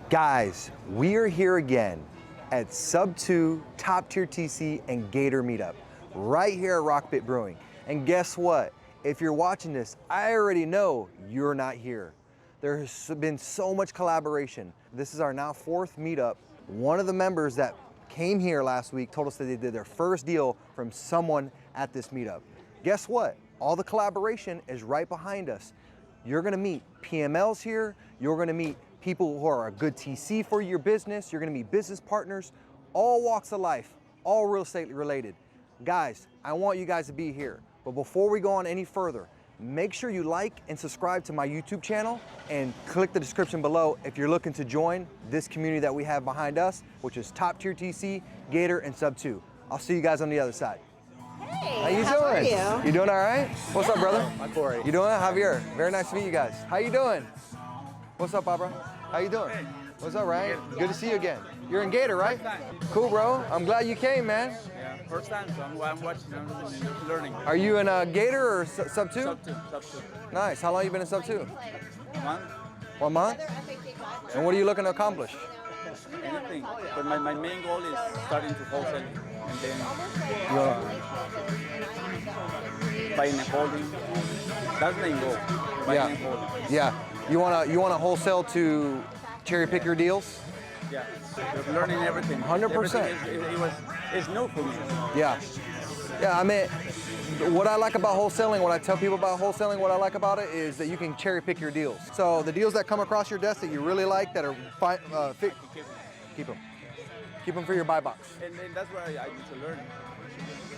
Guys, we are here again at Sub 2 Top Tier TC and Gator Meetup right here at Rockbit Brewing. And guess what? If you're watching this, I already know you're not here. There's been so much collaboration. This is our now 4th meetup. One of the members that came here last week told us that they did their first deal from someone at this meetup. Guess what? All the collaboration is right behind us. You're gonna meet PMLs here. You're gonna meet people who are a good TC for your business. You're gonna meet business partners, all walks of life, all real estate related. Guys, I want you guys to be here. But before we go on any further, make sure you like and subscribe to my YouTube channel and click the description below if you're looking to join this community that we have behind us, which is Top Tier TC, Gator, and Sub 2. I'll see you guys on the other side. Hey, how are doing? you? You doing all right? What's up, brother? I'm Corey. You doing? Javier. Very nice to meet you guys. How you doing? What's up, Barbara? How you doing? What's up, Ryan? Good to see you again. You're in Gator, right? Cool, bro. I'm glad you came, man. Yeah, first time, so I'm watching, I'm learning. Are you in Gator or Sub 2? Sub 2. Nice. How long you been in Sub 2? A month, 1 month? And what are you looking to accomplish? anything. But my main goal is starting to wholesale and then buying and holding. That's the main goal. Buying and holding. Yeah. You wanna wholesale to cherry pick your deals? Yeah, learning everything. 100%. It's new for me. Yeah. Yeah, I mean, what I like about wholesaling, what I tell people about wholesaling, what I like about it is that you can cherry pick your deals. So the deals that come across your desk that you really like, that are keep them. Keep them for your buy box. And that's where I need to learn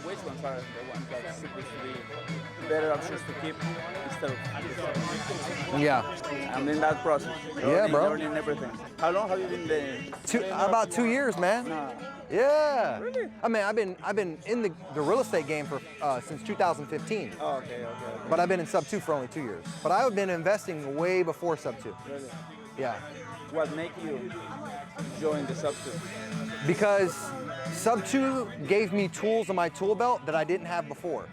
which ones are the ones that supposed to be better options to keep instead of. Yeah. I'm in that process. Yeah, bro. Learning everything. How long have you been there? About 2 years, man. Nah. Yeah. Really? I mean, I've been in the real estate game for since 2015. Oh, okay. But I've been in Sub 2 for only 2 years. But I've been investing way before Sub 2. Really? Yeah. What made you join the Sub 2? Because Sub 2 gave me tools in my tool belt that I didn't have before.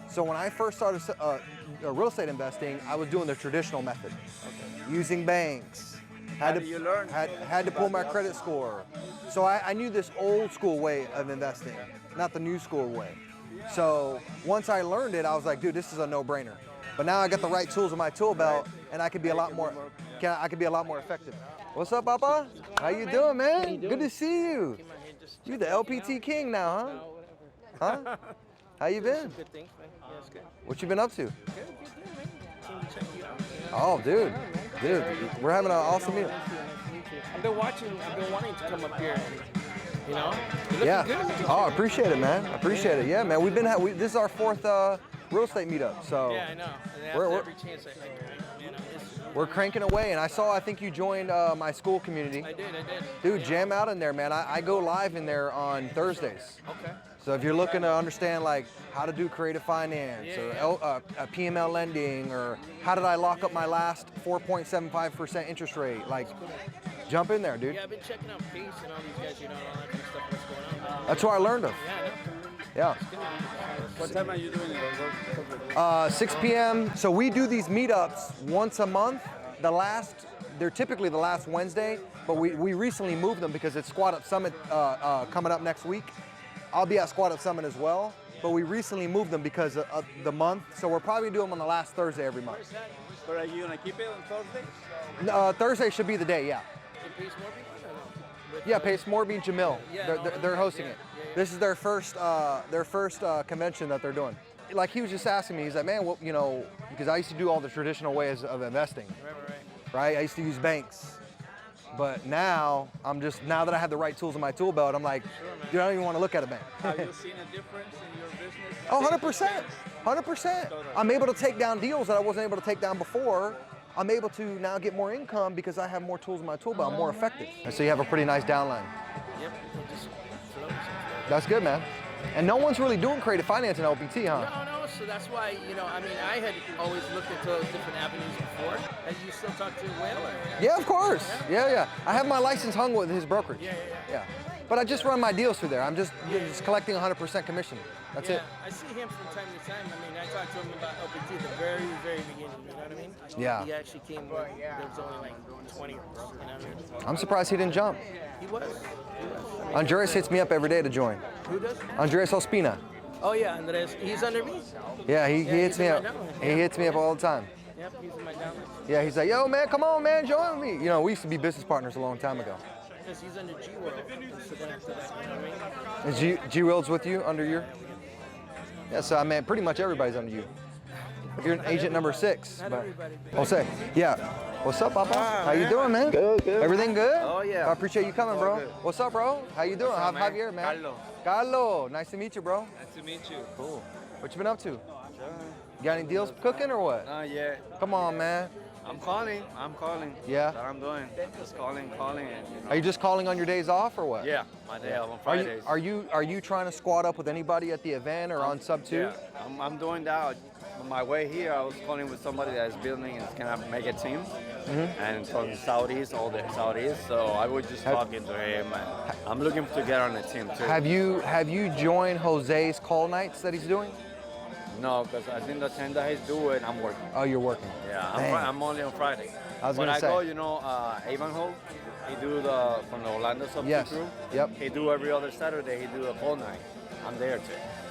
So when I first started real estate investing, I was doing the traditional method, using banks. How did you learn? Had to pull my credit score. So I knew this old school way of investing, not the new school way. So once I learned it, I was like, dude, this is a no-brainer. But now I got the right tools in my tool belt, and I could be a lot more. I could be a lot more effective. What's up, Papa? How you doing, man? Good to see you. You the LPT king now, huh? Huh? How you been? Good things, man. Yeah, it's good. What you been up to? Good, man. Came to check you out. Oh, dude, we're having an awesome meal. I've been wanting to come up here, you know? Yeah. Good. Oh, I appreciate it, man. I appreciate it. Yeah, man. This is our 4th real estate meetup, so. Yeah, I know. And We're- every chance We're cranking away, and I think you joined my school community. I did. Dude, jam out in there, man. I go live in there on Thursdays. Okay. So if you're looking to understand like how to do creative finance or PML lending, or how did I lock up my last 4.75% interest rate, like jump in there, dude. Yeah, I've been checking out Pace and all these guys, you know, all that kind of stuff that's going on. That's what I learned of. Yeah, I know. Yeah. What time are you doing it? 6 p.m. So we do these meetups once a month. They're typically the last Wednesday, but we recently moved them because it's Squad Up Summit coming up next week. I'll be at Squad Up Summit as well, but we recently moved them because of the month. So we'll probably do them on the last Thursday every month. But are you gonna keep it on Thursday? Thursday should be the day, yeah. Pace Morby? Yeah, Pace Morby and Jamil. Yeah, They're hosting it. This is their first convention that they're doing. Like he was just asking me, he's like, man, well, you know, because I used to do all the traditional ways of investing. Right? I used to use banks. But now that I have the right tools in my tool belt, I'm like, dude, I don't even want to look at a bank. Have you seen a difference in your business? Oh, 100%. 100%. I'm able to take down deals that I wasn't able to take down before. I'm able to now get more income because I have more tools in my tool belt. I'm more effective. And so you have a pretty nice downline. Yep. That's good, man. And no one's really doing creative finance in LPT, huh? No, so that's why, you know, I mean, I had always looked into those different avenues before. As you still talk to Will? Or? Yeah, of course. Yeah. I have my license hung with his brokerage. Yeah. But I just run my deals through there. I'm just collecting 100% commission. That's it. I see him from time to time. I mean, I talked to him about LPT at the very, very beginning, you know what I mean? Yeah. He actually came when there was only like 20 of us, you know what I mean? I'm surprised he didn't jump. He was. Andres hits me up every day to join. Who does? Andres Ospina. Oh yeah, Andres. He's under me. Yeah, he hits he's me in up. my downline. He hits me up all the time. Yep, he's in my downline. Yeah, he's like, yo, man, come on, man, join me. You know, we used to be business partners a long time ago. Because he's under G World. So then after that, you know what I mean? Is G World's with you under your? Yeah, so I mean, pretty much everybody's under you. You're an agent number 6. Not But everybody. Jose, yeah. What's up, Papa? How you doing, man? Good. Everything good? Oh, yeah. I appreciate you coming, bro. good. What's up, bro? How you doing? up, man? Javier, man. Carlo. Carlo, nice to meet you, bro. Nice to meet you. Cool. What you been up to? You got any deals cooking or what? Not yet. Come on, man. I'm calling. Yeah? That's what I'm doing. Just calling, and Are you just calling on your days off or what? Yeah, my day off on Are Fridays. are you trying to squad up with anybody at the event or on sub 2? Yeah, I'm doing that. On my way here, I was calling with somebody that's building and is gonna make a team, and from Saudis, all the Saudis. So I was just talking to him, and I'm looking to get on the team too. Have you joined Jose's call nights that he's doing? No, because I think the 10 that he's doing, I'm working. Oh, you're working. Yeah, Dang. I'm only on Friday. I was when gonna I say. go, you know, Avon he do the from the Orlando sub Yes. crew. Yep. He do every other Saturday. He do a call night. I'm there too.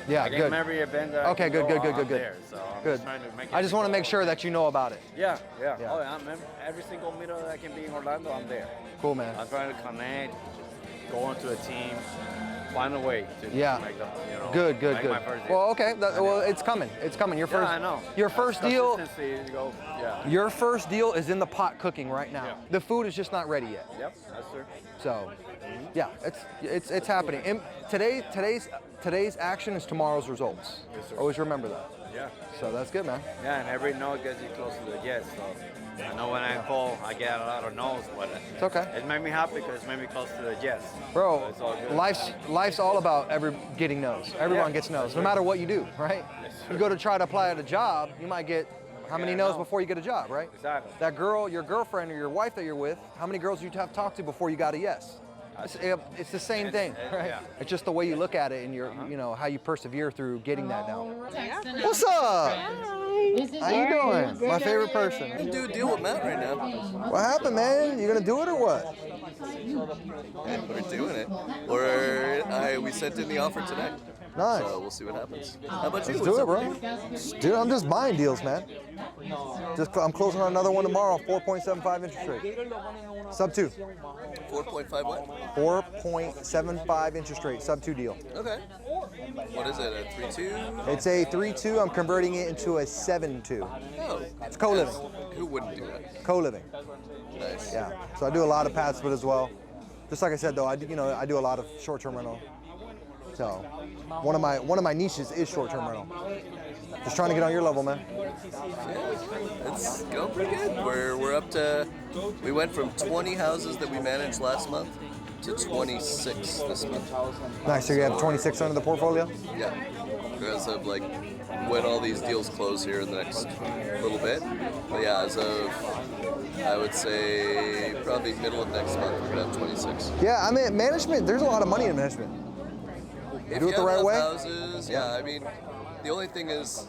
Yeah, I good. give him every event that I Okay, can good, go, good, good, I'm good, good. there, so I'm Good. just trying to make it I just want to go. make sure that you know about it. Yeah. Yeah. Oh, yeah. Every single meetup that I can be in Orlando, I'm there. Cool, man. I'm trying to connect, go into a team, find a way to Yeah. make the, you know, Good. make my first deal. Well, okay. Well, it's coming. It's coming. Your first. yeah, I know. Your first deal. Consistency, you go, yeah. Your first deal is in the pot cooking right now. Yeah. The food is just not ready yet. Yep, that's true. So, yeah, it's happening. And today's action is tomorrow's results. Yes, sir. Always remember that. Yeah. So that's good, man. Yeah, and every no gets you close to the yes. So I know when I call, I get a lot of no's, but It's okay. it made me happy because it made me close to the yes. Bro, So it's all good. life's all about getting no's. Everyone Yeah, gets no's, that's no right. matter what you do, right? Yes, You sir. go to try to apply at a job, you might get how many Yeah, no's no. before you get a job, right? Exactly. That girl, your girlfriend or your wife that you're with, how many girls do you have to talk to before you got a yes? It's the same thing, right? Yeah. It's just the way you look at it and you know, how you persevere through getting that now. What's up? How you doing? My favorite person. I'm doing a deal with Matt right now. What happened, man? You gonna do it or what? Yeah, we're doing it. We sent in the offer today. Nice. So we'll see what happens. How about you? Let's do it, bro. Dude, I'm just buying deals, man. I'm closing on another one tomorrow, 4.75 interest rate. Sub 2. 4.5 what? 4.75 interest rate, sub 2 deal. Okay. What is it, a 3.2? It's a 3.2. I'm converting it into a 7.2. Oh. It's co-living. Who wouldn't do that? Co-living. Nice. Yeah. So I do a lot of pad split as well. Just like I said though, I do a lot of short-term rental. So one of my niches is short-term rental. Just trying to get on your level, man. Yeah, it's going pretty good. We're up to, we went from 20 houses that we managed last month to 26 this month. Nice. So you have 26 under the portfolio? Yeah. As of like when all these deals close here in the next little bit. But yeah, as of I would say probably middle of next month we're gonna have 26. Yeah, I mean management. There's a lot of money in management. If do it you the have right enough way? Houses, yeah. I mean, the only thing is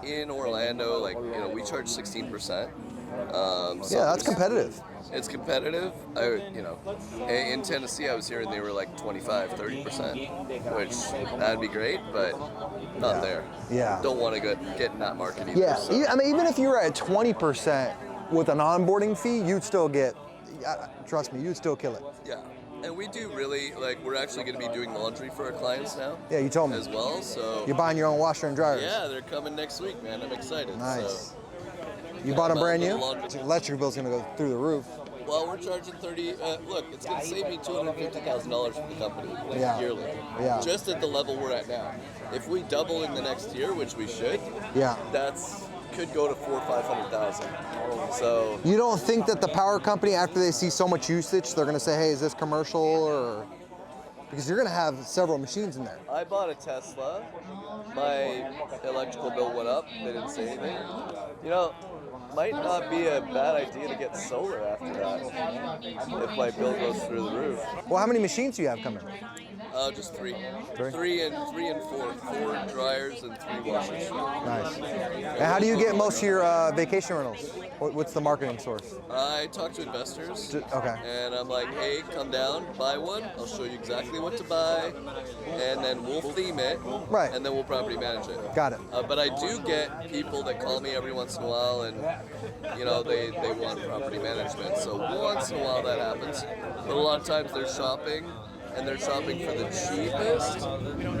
in Orlando, like we charge 16%. So Yeah, that's there's- competitive. It's competitive. In Tennessee, I was here and they were like 25, 30%, which that'd be great, but not there. Yeah. Don't want to get in that market either. Yeah, so. I mean, even if you were at 20% with an onboarding fee, you'd still get, trust me, you'd still kill it. Yeah. And we do really, we're actually going to be doing laundry for our clients now. Yeah, you told me. As well, so. You're buying your own washer and dryers. Yeah, they're coming next week, man. I'm excited. Nice. So. You bought them about brand the new? laundry. Electric bill's gonna go through the roof. Well, we're charging 30. Look, it's going to save me $250,000 for the company yearly. Yeah. Just at the level we're at now. If we double in the next year, which we should, Yeah. could go to 400,000 or 500,000. So You don't think that the power company, after they see so much usage, they're gonna say, hey, is this commercial or? Because you're gonna have several machines in there. I bought a Tesla. My electrical bill went up. They didn't say anything. Might not be a bad idea to get solar after that if my bill goes through the roof. Well, how many machines do you have coming? Just three. Three? Three and four. 4 dryers and 3 washers. Nice. And how do you get most of your vacation rentals? What's the marketing source? I talk to investors. Okay. And I'm like, hey, come down, buy one. I'll show you exactly what to buy, and then we'll theme it. Right. And then we'll property manage it. Got it. But I do get people that call me every once in a while, and they want property management. So once in a while that happens. But a lot of times they're shopping, and they're shopping for the cheapest.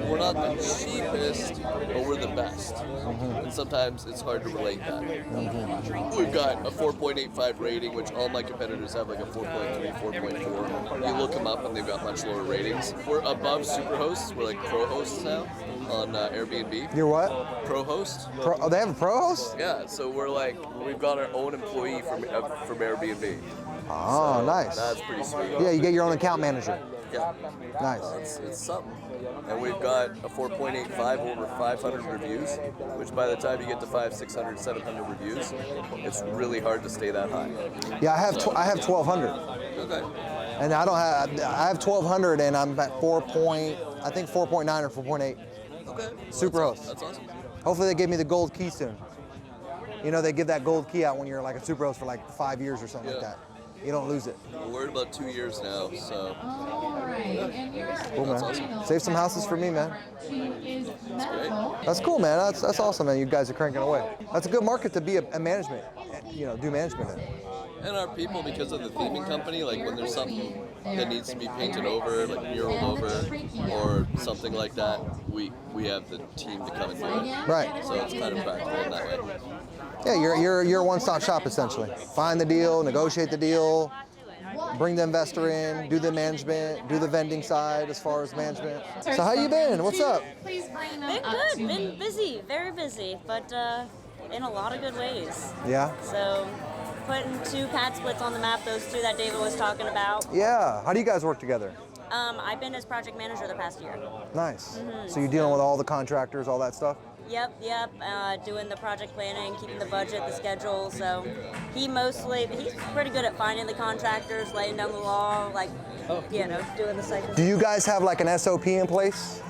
We're not the cheapest, but we're the best. And sometimes it's hard to relate that. We've got a 4.85 rating, which all my competitors have like a 4.3, 4.4. You look them up and they've got much lower ratings. We're above Superhosts. We're like pro hosts now on Airbnb. You're what? Pro host. They have a pro host? Yeah, so we've got our own employee from Airbnb. Oh, So nice. That's pretty sweet. Yeah, you get your own account manager. Yeah. Nice. It's something. And we've got a 4.85 over 500 reviews, which by the time you get to 500, 600, 700 reviews, it's really hard to stay that high. Yeah, I have 1,200. Okay. And I have 1,200 and I'm at 4.9 or 4.8. Okay. Superhost. That's awesome. Hopefully they give me the gold key soon. They give that gold key out when you're like a superhost for like 5 years or something like Yeah. that. You don't lose it. We're at about 2 years now, so Cool, man. That's awesome. Save some houses for me, man. that's great. That's cool, man. That's awesome, man. You guys are cranking away. That's a good market to be a management, do management in. And our people, because of the theming company, like when there's something that needs to be painted over, like muraled over, or something like that, we have the team to come and do it. Right. So it's kind of practical in that way. Yeah, you're a one-stop shop essentially. Find the deal, negotiate the deal, bring the investor in, do the management, do the vending side as far as management. So how you been? What's up? Been good. Been busy, very busy, but in a lot of good ways. Yeah. So putting 2 pad splits on the map, those 2 that David was talking about. Yeah. How do you guys work together? I've been his project manager the past year. Nice. So you're dealing with all the contractors, all that stuff? Yep. Doing the project planning, keeping the budget, the schedule. So he's pretty good at finding the contractors, laying down the law, doing the site. Do you guys have like an SOP in place?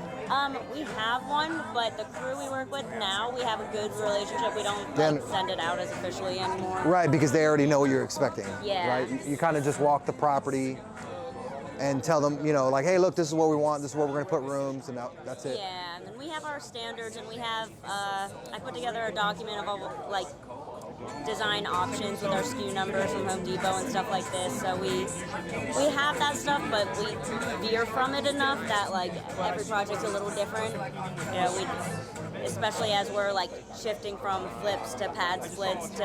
We have one, but the crew we work with now, we have a good relationship. We don't Then- send it out as officially anymore. Right, because they already know what you're expecting. Yeah. Right? You kind of just walk the property and tell them, like, hey, look, this is what we want, this is where we're going to put rooms, and that's it. Yeah, and then we have our standards, and we have, I put together a document of all, design options with our SKU numbers from Home Depot and stuff like this. So we have that stuff, but we veer from it enough that, every project's a little different. Especially as we're shifting from flips to pad splits to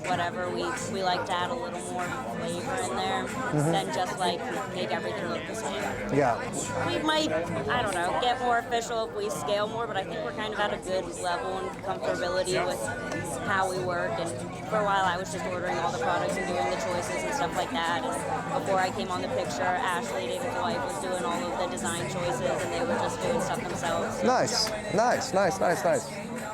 whatever, we like to add a little more flavor in there than just make everything look the same. Yeah. We might, get more official if we scale more, but I think we're kind of at a good level and comfortability with how we work. And for a while I was just ordering all the products and doing the choices and stuff like that. And before I came on the picture, Ashley, David's wife, was doing all of the design choices, and they were just doing stuff themselves. Nice.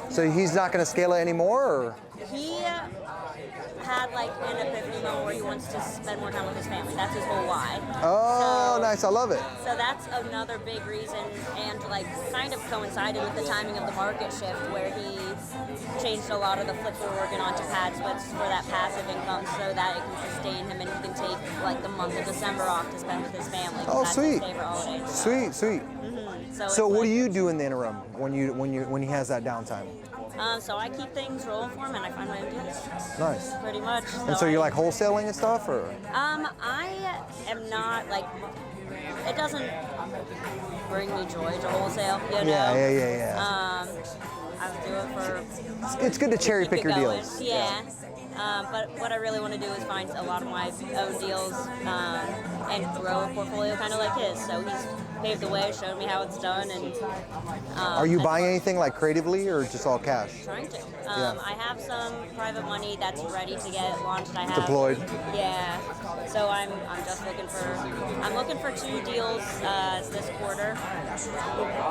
So he's not going to scale it anymore, or? He had an epiphany moment where he wants to spend more time with his family. That's his whole why. Oh, So- nice. I love it. So that's another big reason, and kind of coincided with the timing of the market shift, where he changed a lot of the flips we're working on to pad splits for that passive income, so that it can sustain him and he can take the month of December off to spend with his family. 'Cause Oh, that's sweet. His favorite holiday. Sweet. So, So it's what do you do in the interim when he has that downtime? So I keep things rolling for him, and I find my own deals. Nice. Pretty much. And so you're wholesaling and stuff, or? I am not it doesn't bring me joy to wholesale, Yeah. I would do it for It's good to cherry keep pick it your going. deals. Yeah. But what I really want to do is find a lot of my own deals and grow a portfolio kind of like his. So he's paved the way, showed me how it's done, and Are you buying anything creatively or just all cash? trying to. Yeah. I have some private money that's ready to get launched. I have Deployed. Yeah. So I'm just looking for 2 deals this quarter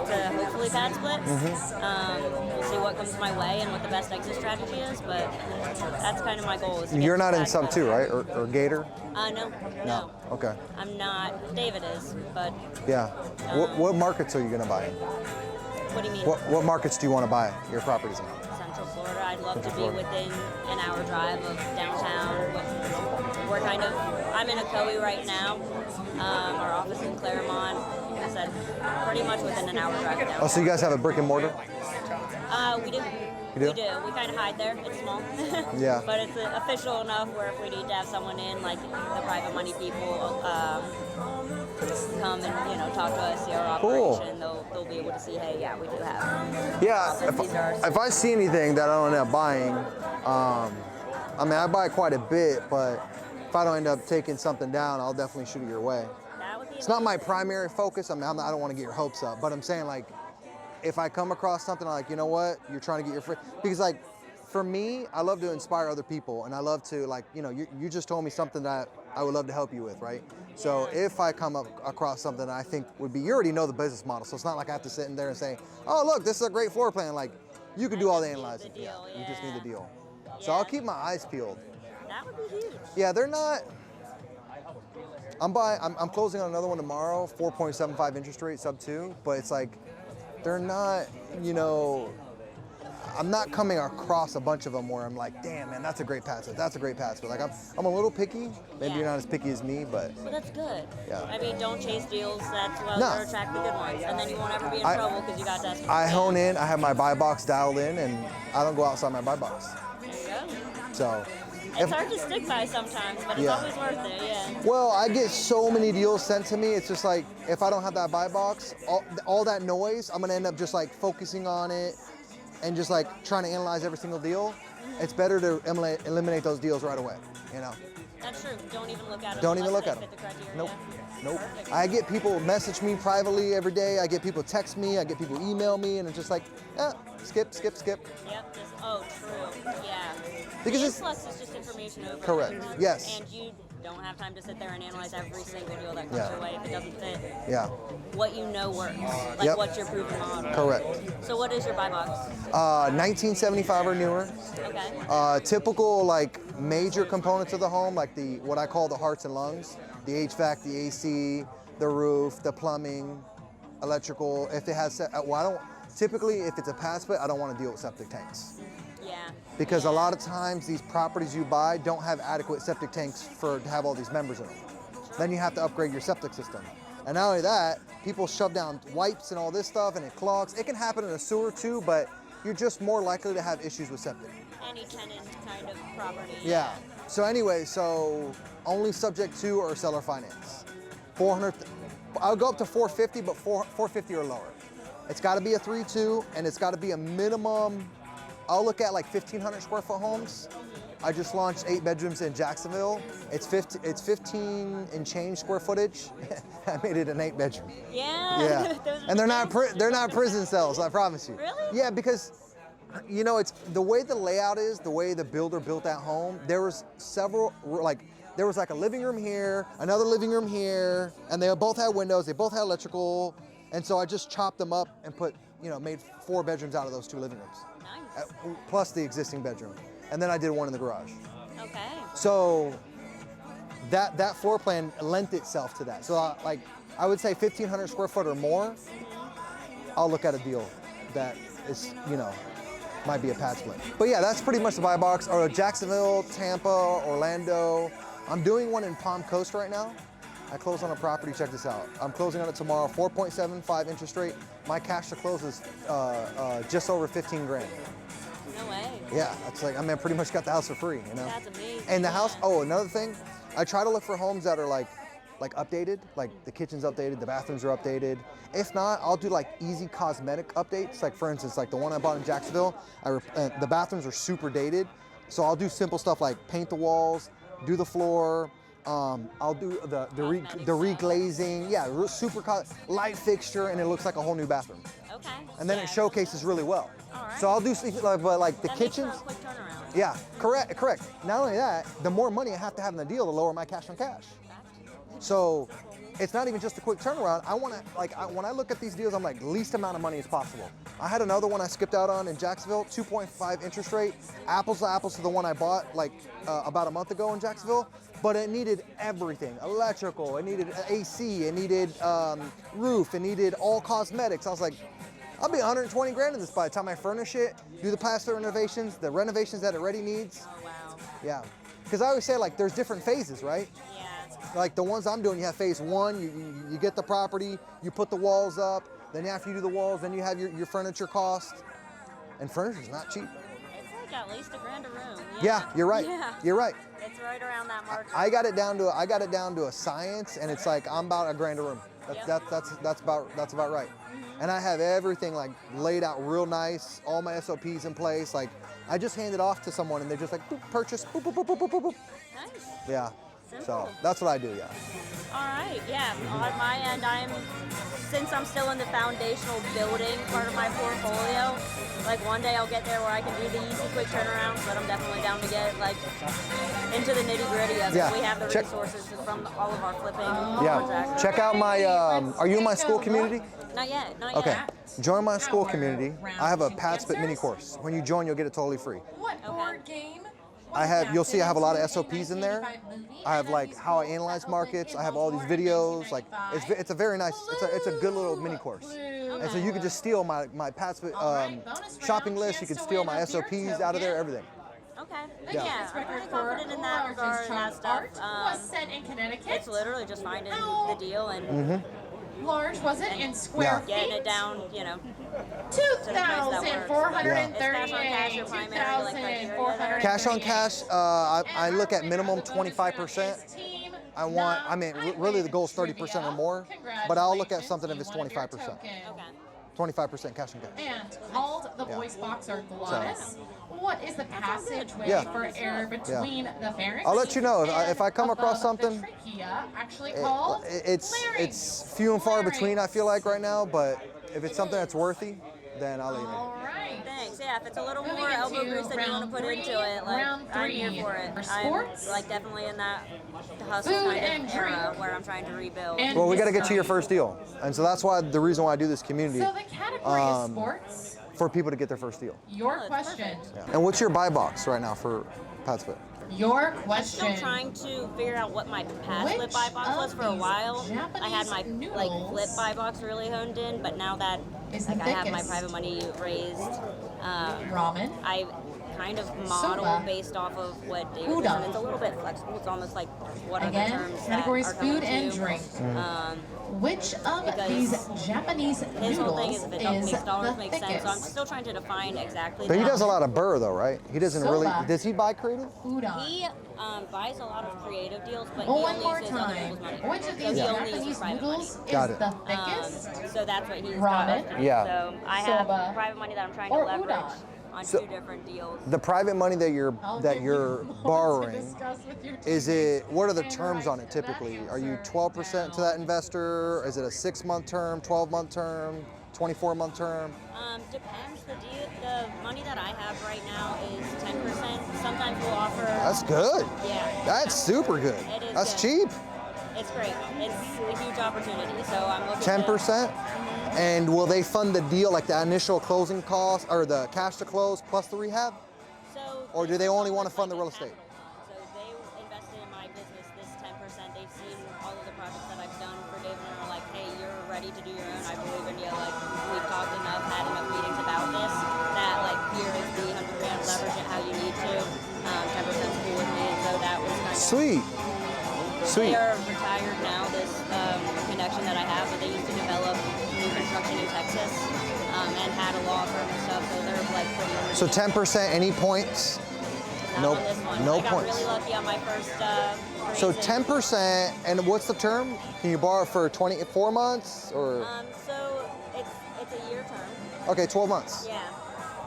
to hopefully pad split. We'll see what comes my way and what the best exit strategy is, but that's kind of my goal. Is to get You're not in back sub up. 2, right? Or Gator? No. Okay. I'm not. David is, but Yeah. What markets are you gonna buy in? What do you mean? What markets do you want to buy your properties in? Central Florida. I'd love to be Florida. within an hour drive of downtown. We're kind of, I'm in Ocoee right now. Our office in Claremont. Like I said, pretty much within an hour drive of downtown. Oh, so you guys have a brick and mortar? We do. You do? We do. We kind of hide there. It's small. Yeah. But it's official enough where if we need to have someone in, like the private money people, come and talk to us, see our Cool. operation. They'll be able to see, hey, yeah, we do have. Yeah. These are ours. If I see anything that I don't end up buying, I mean, I buy quite a bit, but if I don't end up taking something down, I'll definitely shoot it your way. That would be It's not my primary focus. I mean, I don't want to get your hopes up, but I'm saying like, if I come across something like, you know what, you're trying to get your free, because like, for me, I love to inspire other people, and I love to like, you just told me something that I would love to help you with, right? So if I come across something that I think would be, you already know the business model, so it's not like I have to sit in there and say, oh look, this is a great floor plan. Like, you can do all the analyzing. the deal, You just need the yeah. deal. So I'll keep my eyes peeled. That would be huge. Yeah, they're not. I'm closing on another one tomorrow, 4.75 interest rate, sub 2, but it's like, they're not, I'm not coming across a bunch of them where I'm like, damn man, that's a great pass. That's a great pass. But like, I'm a little picky. Maybe you're not as picky as me, but Well, that's good. Yeah. I mean, don't chase deals. That's well, No. they're attract the good ones, and then you won't ever be in trouble because you got that. I hone in. I have my buy box dialed in, and I don't go outside my buy box. There you go. So, It's hard to stick by sometimes, but it's Yeah. always worth it. Yeah. well, I get so many deals sent to me. It's just like, if I don't have that buy box, all that noise, I'm gonna end up just like focusing on it and just like trying to analyze every single deal. It's better to eliminate those deals right away. That's true. Don't even look at them. Don't even unless look they at fit them. the criteria. Nope. Yeah. Nope. Perfect. I get people message me privately every day. I get people text me. I get people email me, and it's just like, skip. Yep. True. Yeah. Because the it's- influx is just information over. Correct. Yes. And you don't have time to sit there and analyze every single deal that comes Yeah. your way if it doesn't fit Yeah. what you know works, like Yep. what's your proven model. Correct. So what is your buy box? 1975 or newer. Okay. Typical like major components of the home, like what I call the hearts and lungs, the HVAC, the AC, the roof, the plumbing, electrical. If it has, typically if it's a pad split, I don't want to deal with septic tanks. Yeah. Because a lot of times these properties you buy don't have adequate septic tanks to have all these members in them. Then you have to upgrade your septic system. And not only that, people shove down wipes and all this stuff and it clogs. It can happen in a sewer too, but you're just more likely to have issues with septic. Any tenant kind of property. Yeah. So anyway, only subject to or seller finance. 400, I'll go up to 450, but 450 or lower. It's gotta be a 3-2 and it's gotta be a minimum. I'll look at like 1,500 square foot homes. I just launched 8 bedrooms in Jacksonville. It's 15 and change square footage. I made it an 8 bedroom. Yeah. Yeah, Those are and they're the not prison cells. I promise you. Really? Yeah, because it's the way the layout is, the way the builder built that home. There was there was like a living room here, another living room here, and they both had windows. They both had electrical, and so I just chopped them up and made 4 bedrooms out of those 2 living rooms. Nice. Plus the existing bedroom. And then I did one in the garage. Okay. So that floor plan lent itself to that. So I would say 1,500 square foot or more, I'll look at a deal that is, might be a pad split. But yeah, that's pretty much the buy box. Or Jacksonville, Tampa, Orlando. I'm doing one in Palm Coast right now. I closed on a property, check this out. I'm closing on it tomorrow, 4.75 interest rate. My cash to close is just over 15 grand. No way. Yeah, it's like, I pretty much got the house for free, That's amazing. And the house, another thing, I try to look for homes that are like updated, like the kitchen's updated, the bathrooms are updated. If not, I'll do like easy cosmetic updates. Like for instance, like the one I bought in Jacksonville, the bathrooms are super dated. So I'll do simple stuff like paint the walls, do the floor, I'll do the reglazing, yeah, super light fixture, and it looks like a whole new bathroom. Okay. And then Yeah. it showcases really well. All right. So I'll do but like the That makes for kitchens. a quick turnaround. Yeah, correct. Not only that, the more money I have to have in the deal, the lower my cash on cash. So it's not even just a quick turnaround. I want to, when I look at these deals, I'm like, least amount of money as possible. I had another one I skipped out on in Jacksonville, 2.5 interest rate, apples to the one I bought about a month ago in Jacksonville, but it needed everything, electrical, it needed AC, it needed roof, it needed all cosmetics. I was like, I'll be 120 grand in this by the time I furnish it, do the plaster renovations, the renovations that it already needs. Oh, wow. Yeah, because I always say like there's different phases, right? Yeah. Like the ones I'm doing, you have phase one, you get the property, you put the walls up, then after you do the walls, then you have your furniture cost. And furniture's not cheap. It's like at least $1,000 a room. Yeah, you're right. Yeah. You're right. It's right around that mark. I got it down to a science, and it's like I'm about $1,000 a room. That's about right. And I have everything like laid out real nice, all my SOPs in place. Like I just hand it off to someone, and they're just like boop, purchase, boop, boop, boop, boop, boop, boop. Nice. Yeah. Simple. So that's what I do. Yeah. All right, yeah. On my end, since I'm still in the foundational building part of my portfolio, like one day I'll get there where I can do the easy, quick turnarounds, but I'm definitely down to get like into the nitty gritty of Yeah. it. We have the resources from all of our flipping contracts. Check out my. Are you in my school community? Not yet, not Okay. yet. Join my school community. I have a pad split mini course. When you join, you'll get it totally free. What board game? You'll see I have a lot of SOPs in there. I have like how I analyze markets. I have all these videos. Like it's a very nice, it's a good little mini course. And so you can just steal my pad split shopping list. You can steal my SOPs out of there, everything. Okay. Yeah. Yeah, I'm pretty confident in that regard and that stuff. Was set in Connecticut. It's literally just finding the deal and Large was it in square feet? getting it down, you know. 2,438. 2,400. Cash on cash, I look at minimum 25%. Really the goal is 30% or more, but I'll look at something if it's 25%. Okay. 25% cash on cash. And called the voice box or glottis. What is the passageway Yeah. for air between the pharynx? I'll let you know if I come across above the something. trachea, actually called It's larynx. few and far Larynx. between, I feel like right now, but if it's something that's worthy, then I'll let you know. All right. Thanks. Yeah, if it's a little Moving more elbow into grease than you want to put round into it, like round I'm here three. for it. For I'm sports? like definitely in that hustle Food kind and of era drink. where I'm trying to rebuild. And Well, we got to get to your history. first deal, and so that's why the reason why I do this community So the category is sports. for people to get their first deal. Your that's question. perfect. Yeah. And what's your buy box right now for pad split? Your I'm question. still trying to figure out what my past Which flip buy box was of for a these while. I had my Japanese like noodles flip buy box really honed in, but now that is the like I have my thickest? private money raised, Ramen. I kind of model Soba. based off of what David Udon. does, and it's a little bit flexible. It's almost like what are the Again, terms categories that are coming food and to. drink. Which of Because these Japanese His whole thing noodles is if it doesn't is make dollars the make sense. So I'm thickest? still trying to define exactly. But he that. does a lot of burr though, right? He doesn't really. Soba. Does he buy creative? Udon. He buys a lot of creative deals, but Well, he one only more uses other time. people's money. Which of So these he only uses Japanese private noodles money. is Got it. the thickest? So that's what he's Ramen. got. Yeah. So I have Soba. private money that I'm trying to Or leverage udon. on So- two different deals. The private money that you're I'll give you more to borrowing, discuss with your is team. it? What are the And terms on write it typically? that Are you answer 12% to down. that investor? Is it a 6-month term, 12-month term, 24-month term? Depends. The money that I have right now is 10%. Sometimes we'll offer. That's good. Yeah. That's super good. It is That's good. cheap. It's great. It's a huge opportunity. So I'm looking. 10%. And will they fund the deal, like the initial closing cost or the cash to close plus the rehab? So Or do this they only is wanna like fund the a real capital. estate? So they invested in my business this 10%. They've seen all of the projects that I've done for David and are like, hey, you're ready to do your own. I believe in you. Like we've talked enough, had enough meetings about this that like here is the 100 grand, leverage it how you need to. 10% cool with me, and so that was kind of Sweet. Sweet. They are retired now, this connection that I have, but they used to develop new construction in Texas and had a law firm and stuff, so they're like pretty. So 10%, any points? Not no- on this one. no I got points. really lucky on my first. So raise in- 10%, and what's the term? Can you borrow for 24 months or? So it's a year term. Okay, 12 months. Yeah,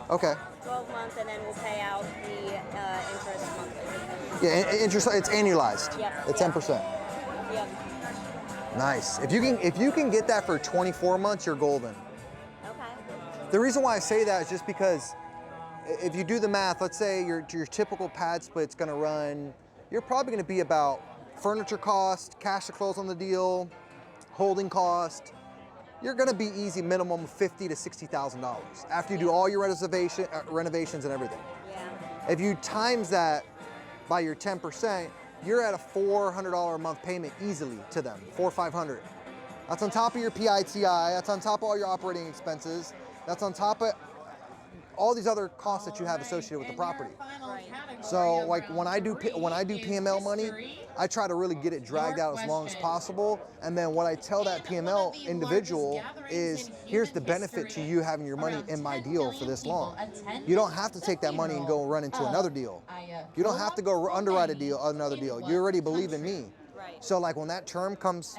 Okay. 12 months, and then we'll pay out the interest monthly. Yeah, interest. It's annualized. Yep, It's yep. 10%. Yep. Nice. If you can get that for 24 months, you're golden. Okay. The reason why I say that is just because if you do the math, let's say your typical pad split's gonna run, you're probably gonna be about furniture cost, cash to close on the deal, holding cost. You're gonna be easy minimum $50,000 to $60,000 after you do all your renovations and everything. Yeah. If you times that by your 10%, you're at a $400 a month payment easily to them, $400 or $500. That's on top of your PITI, that's on top of all your operating expenses, that's on top of all these other costs that you have associated with the property. So like when I do PML money, I try to really get it dragged out as long as possible. And then what I tell that PML individual is, here's the benefit to you having your money in my deal for this long. You don't have to take that money and go run into another deal. You don't have to go underwrite another deal. You already believe in me. So like when that term comes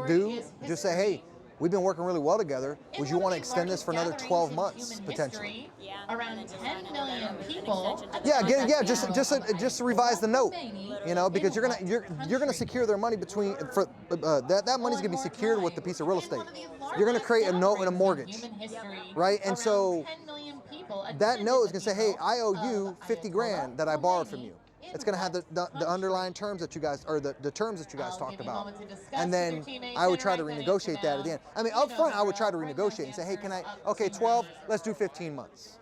due, just say, hey, we've been working really well together. Would you want to extend this for another 12 months potentially? Around 10 million people. Just to revise the note, you know, because you're gonna secure their money that money's gonna be secured with the piece of real estate. You're gonna create a note and a mortgage, right? And so that note is gonna say, hey, I owe you 50 grand that I borrowed from you. It's going to have the underlying terms that you guys, or the terms that you guys talked about. And then I would try to renegotiate that at the end. I mean, up front, I would try to renegotiate and say, hey, okay, 12, let's do 15 months.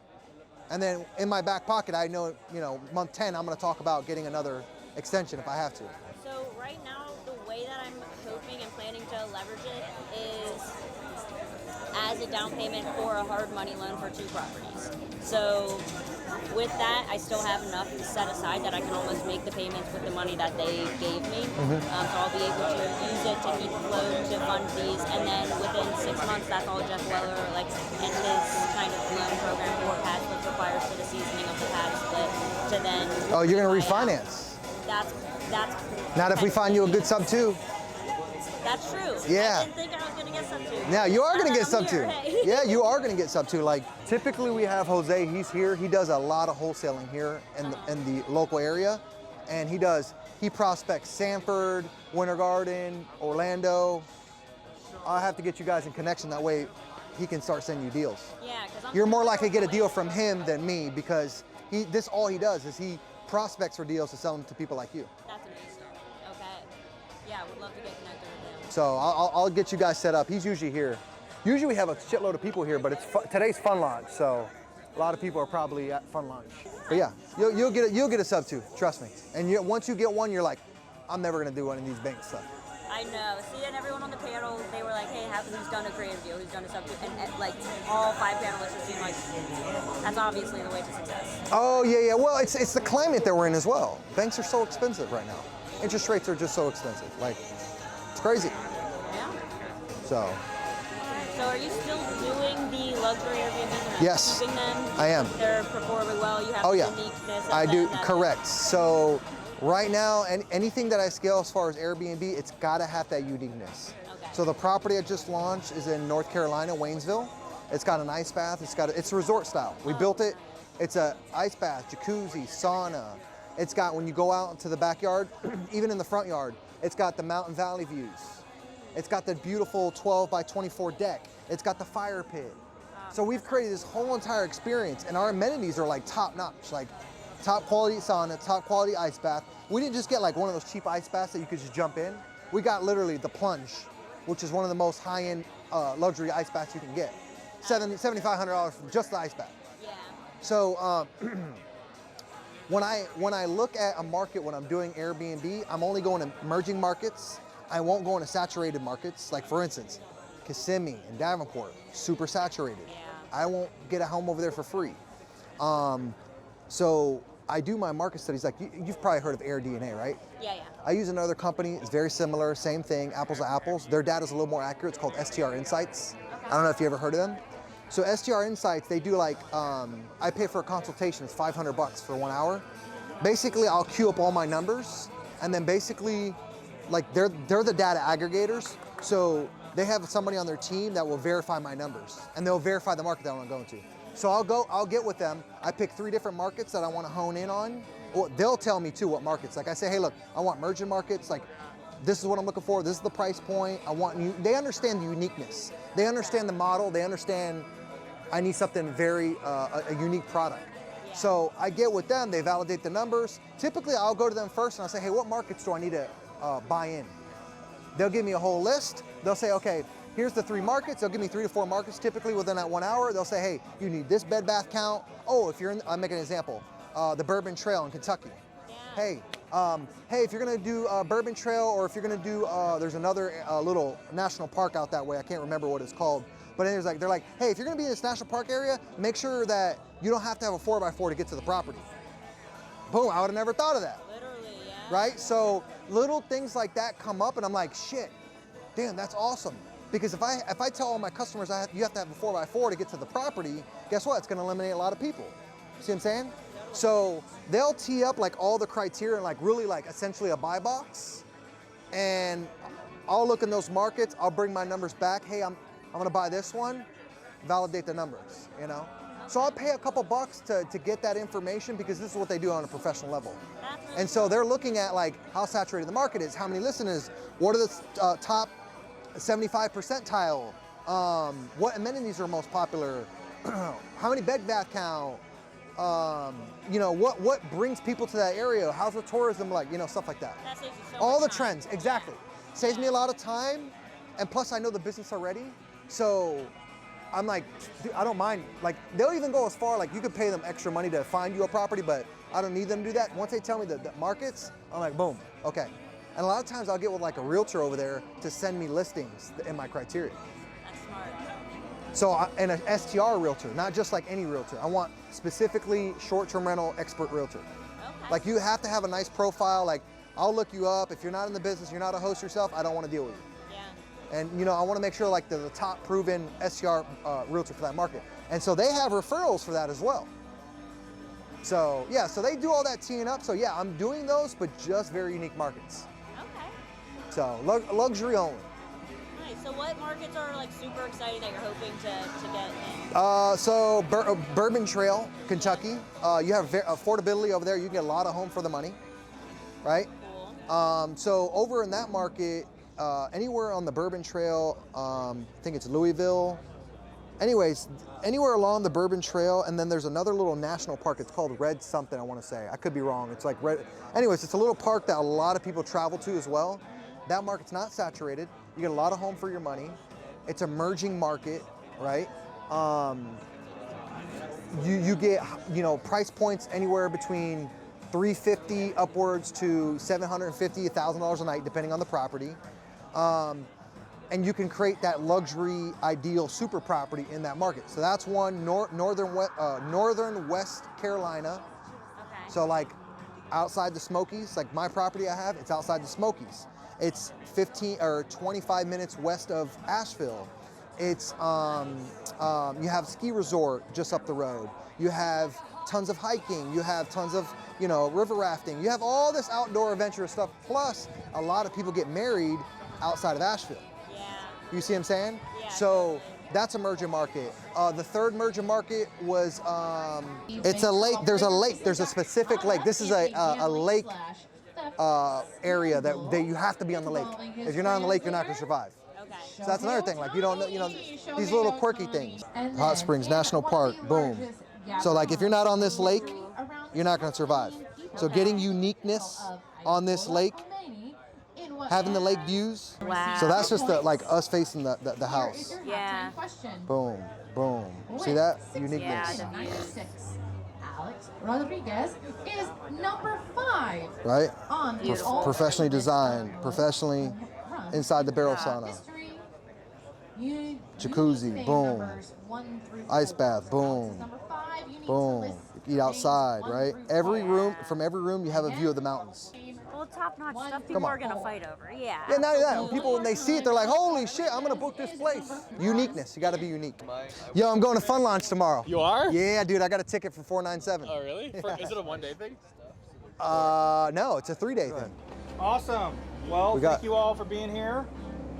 And then in my back pocket, I know, you know, month 10, I'm going to talk about getting another extension if I have to. So right now, the way that I'm hoping and planning to leverage it is as a down payment for a hard money loan for 2 properties. So with that, I still have enough set aside that I can almost make the payments with the money that they gave me. So I'll be able to use it to keep afloat, to fund these, and then within 6 months, that's all Jeff Weller, like, and his kind of loan program for pad splits requires for the seasoning of the pad split to then. Oh, you're going to refinance? That's. Not if we find you a good sub 2. That's true. Yeah. I didn't think I was going to get sub 2. Yeah, you are going to get sub 2. Hey. Yeah, you are going to get sub 2. Like, typically we have Jose, he's here. He does a lot of wholesaling here in the local area. And he prospects Sanford, Winter Garden, Orlando. I'll have to get you guys in connection. That way he can start sending you deals. Yeah, because You're more likely to get a deal from him than me, because all he does is he prospects for deals to sell them to people like you. That's amazing. Okay. Yeah, would love to get connected with him. So I'll get you guys set up. He's usually here. Usually we have a shitload of people here, but today's fun launch, so a lot of people are probably at fun launch. But yeah, you'll get a sub 2, trust me. And once you get one, you're like, I'm never gonna do one of these bank stuff. I know. See, and everyone on the panel, they were like, hey, who's done a creative deal? Who's done a sub 2? And like all 5 panelists just seem like that's obviously the way to success. Oh yeah. Well, it's the climate that we're in as well. Banks are so expensive right now. Interest rates are just so expensive. Like, it's crazy. Yeah. So are you still doing the luxury Airbnbs and yes, keeping them? I am. They're performing well. You have Oh the yeah, uniqueness of I do. that Correct. So right now, anything that I scale as far as Airbnb, it's gotta have that uniqueness. Okay. So the property I just launched is in North Carolina, Waynesville. It's got an ice bath. It's resort style. We built it. It's a ice bath, jacuzzi, sauna. It's got, when you go out into the backyard, even in the front yard, it's got the mountain valley views. It's got the beautiful 12 by 24 deck. It's got the fire pit. So we've created this whole entire experience, and our amenities are like top notch, like top quality sauna, top quality ice bath. We didn't just get like one of those cheap ice baths that you could just jump in. We got literally the plunge, which is one of the most high-end luxury ice baths you can get. $7,500 for just the ice bath. Yeah. So when I look at a market when I'm doing Airbnb, I'm only going to emerging markets. I won't go into saturated markets. Like for instance, Kissimmee and Davenport, super saturated. Yeah. I won't get a home over there for free. So I do my market studies. Like you've probably heard of AirDNA, right? Yeah. I use another company. It's very similar, same thing, apples to apples. Their data's a little more accurate. It's called STR Insights. I don't know if you ever heard of them. So STR Insights, they do like, I pay for a consultation. It's $500 for 1 hour. Basically, I'll queue up all my numbers, and then basically, like they're the data aggregators. So they have somebody on their team that will verify my numbers, and they'll verify the market that I want to go into. So I'll get with them. I pick 3 different markets that I want to hone in on. Or they'll tell me too what markets. Like I say, hey, look, I want emerging markets. Like, this is what I'm looking for. This is the price point. I want you. They understand the uniqueness. They understand the model. They understand I need something very a unique product. So I get with them. They validate the numbers. Typically, I'll go to them first and I'll say, hey, what markets do I need to buy in? They'll give me a whole list. They'll say, okay, here's the 3 markets. They'll give me 3 to 4 markets typically within that 1 hour. They'll say, hey, you need this bed bath count. Oh, if you're in, I'll make an example. The Bourbon Trail in Kentucky. Yeah. Hey, hey, if you're gonna do Bourbon Trail, or if you're gonna do, there's another little national park out that way. I can't remember what it's called. But anyways, like, they're like, hey, if you're gonna be in this national park area, make sure that you don't have to have a 4x4 to get to the property. Boom, I would have never thought of that. Literally, yeah. Right? So little things like that come up and I'm like, shit, damn, that's awesome. Because if I tell all my customers you have to have a 4x4 to get to the property, guess what? It's gonna eliminate a lot of people. See what I'm saying? So they'll tee up like all the criteria and like really like essentially a buy box. And I'll look in those markets, I'll bring my numbers back. Hey, I'm gonna buy this one, validate the numbers, you know? So I'll pay a couple bucks to get that information because this is what they do on a professional level. And so they're looking at like how saturated the market is, how many listeners, what are the top 75 percentile, what amenities are most popular, how many bed bath count, you know, what brings people to that area, how's the tourism like, you know, stuff like that. That saves you so All the much time. trends, exactly. Saves me a lot of time, and plus I know the business already, so I'm like, dude, I don't mind. Like, they'll even go as far, like, you could pay them extra money to find you a property, but I don't need them to do that. Once they tell me the markets, I'm like, boom, okay. And a lot of times I'll get with like a realtor over there to send me listings in my criteria. That's smart. So, and an STR realtor, not just like any realtor. I want specifically short-term rental expert realtor. Okay. Like, you have to have a nice profile. Like, I'll look you up. If you're not in the business, you're not a host yourself, I don't want to deal with you. Yeah. And you know, I want to make sure like the top proven STR realtor for that market. And so they have referrals for that as well. So yeah, so they do all that teeing up. So yeah, I'm doing those, but just very unique markets. Okay. So luxury only. Nice. So what markets are like super exciting that you're hoping to get in? So Bourbon Trail, Kentucky. You have affordability over there. You can get a lot of home for the money, right? Cool. So over in that market, anywhere on the Bourbon Trail, I think it's Louisville. Anyways, anywhere along the Bourbon Trail, and then there's another little national park. It's called Red something, I want to say. I could be wrong. It's like Red. Anyways, it's a little park that a lot of people travel to as well. That market's not saturated. You get a lot of home for your money. It's an emerging market, right? You get, you know, price points anywhere between $350 upwards to $750, $1,000 a night, depending on the property. And you can create that luxury, ideal super property in that market. So that's one, northern West Carolina. Okay. So like outside the Smokies, like my property I have, it's outside the Smokies. It's 15 or 25 minutes west of Asheville. It's, you have ski resort just up the road. You have tons of hiking. You have tons of, you know, river rafting. You have all this outdoor adventurous stuff. Plus, a lot of people get married outside of Asheville. Yeah. You see what I'm saying? Yeah, So that's a merger market. The third merger market was, it's a lake. There's a lake. There's a specific lake. This is a lake area that you have to be on the lake. If you're not on the lake, you're not gonna survive. Okay. So that's another thing. Like, you don't know, you know, these little quirky things. Hot Springs National Park, boom. So like, if you're not on this lake, you're not gonna survive. So getting uniqueness on this lake, having the lake views. Wow. So that's just the, like us facing the house. Yeah. Boom, boom. See that? Uniqueness. Yeah, the views. Alex Rodriguez is number 5 Right? on the all Professionally designed, professionally inside the barrel sauna. history. Jacuzzi, boom. Ice bath, boom. Boom. Eat outside, right? Every room, from every room, you have a view of the mountains. Well, top-notch stuff Come people on. are gonna fight over. Yeah. Yeah, not only that, when people, when they see it, they're like, holy shit, I'm gonna book this place. Uniqueness, you gotta be unique. Yo, I'm going to Fun Launch tomorrow. You are? Yeah, dude, I got a ticket for 497. Oh, really? Is it a one-day thing? No, it's a 3-day thing. Awesome. Well, We got- thank you all for being here.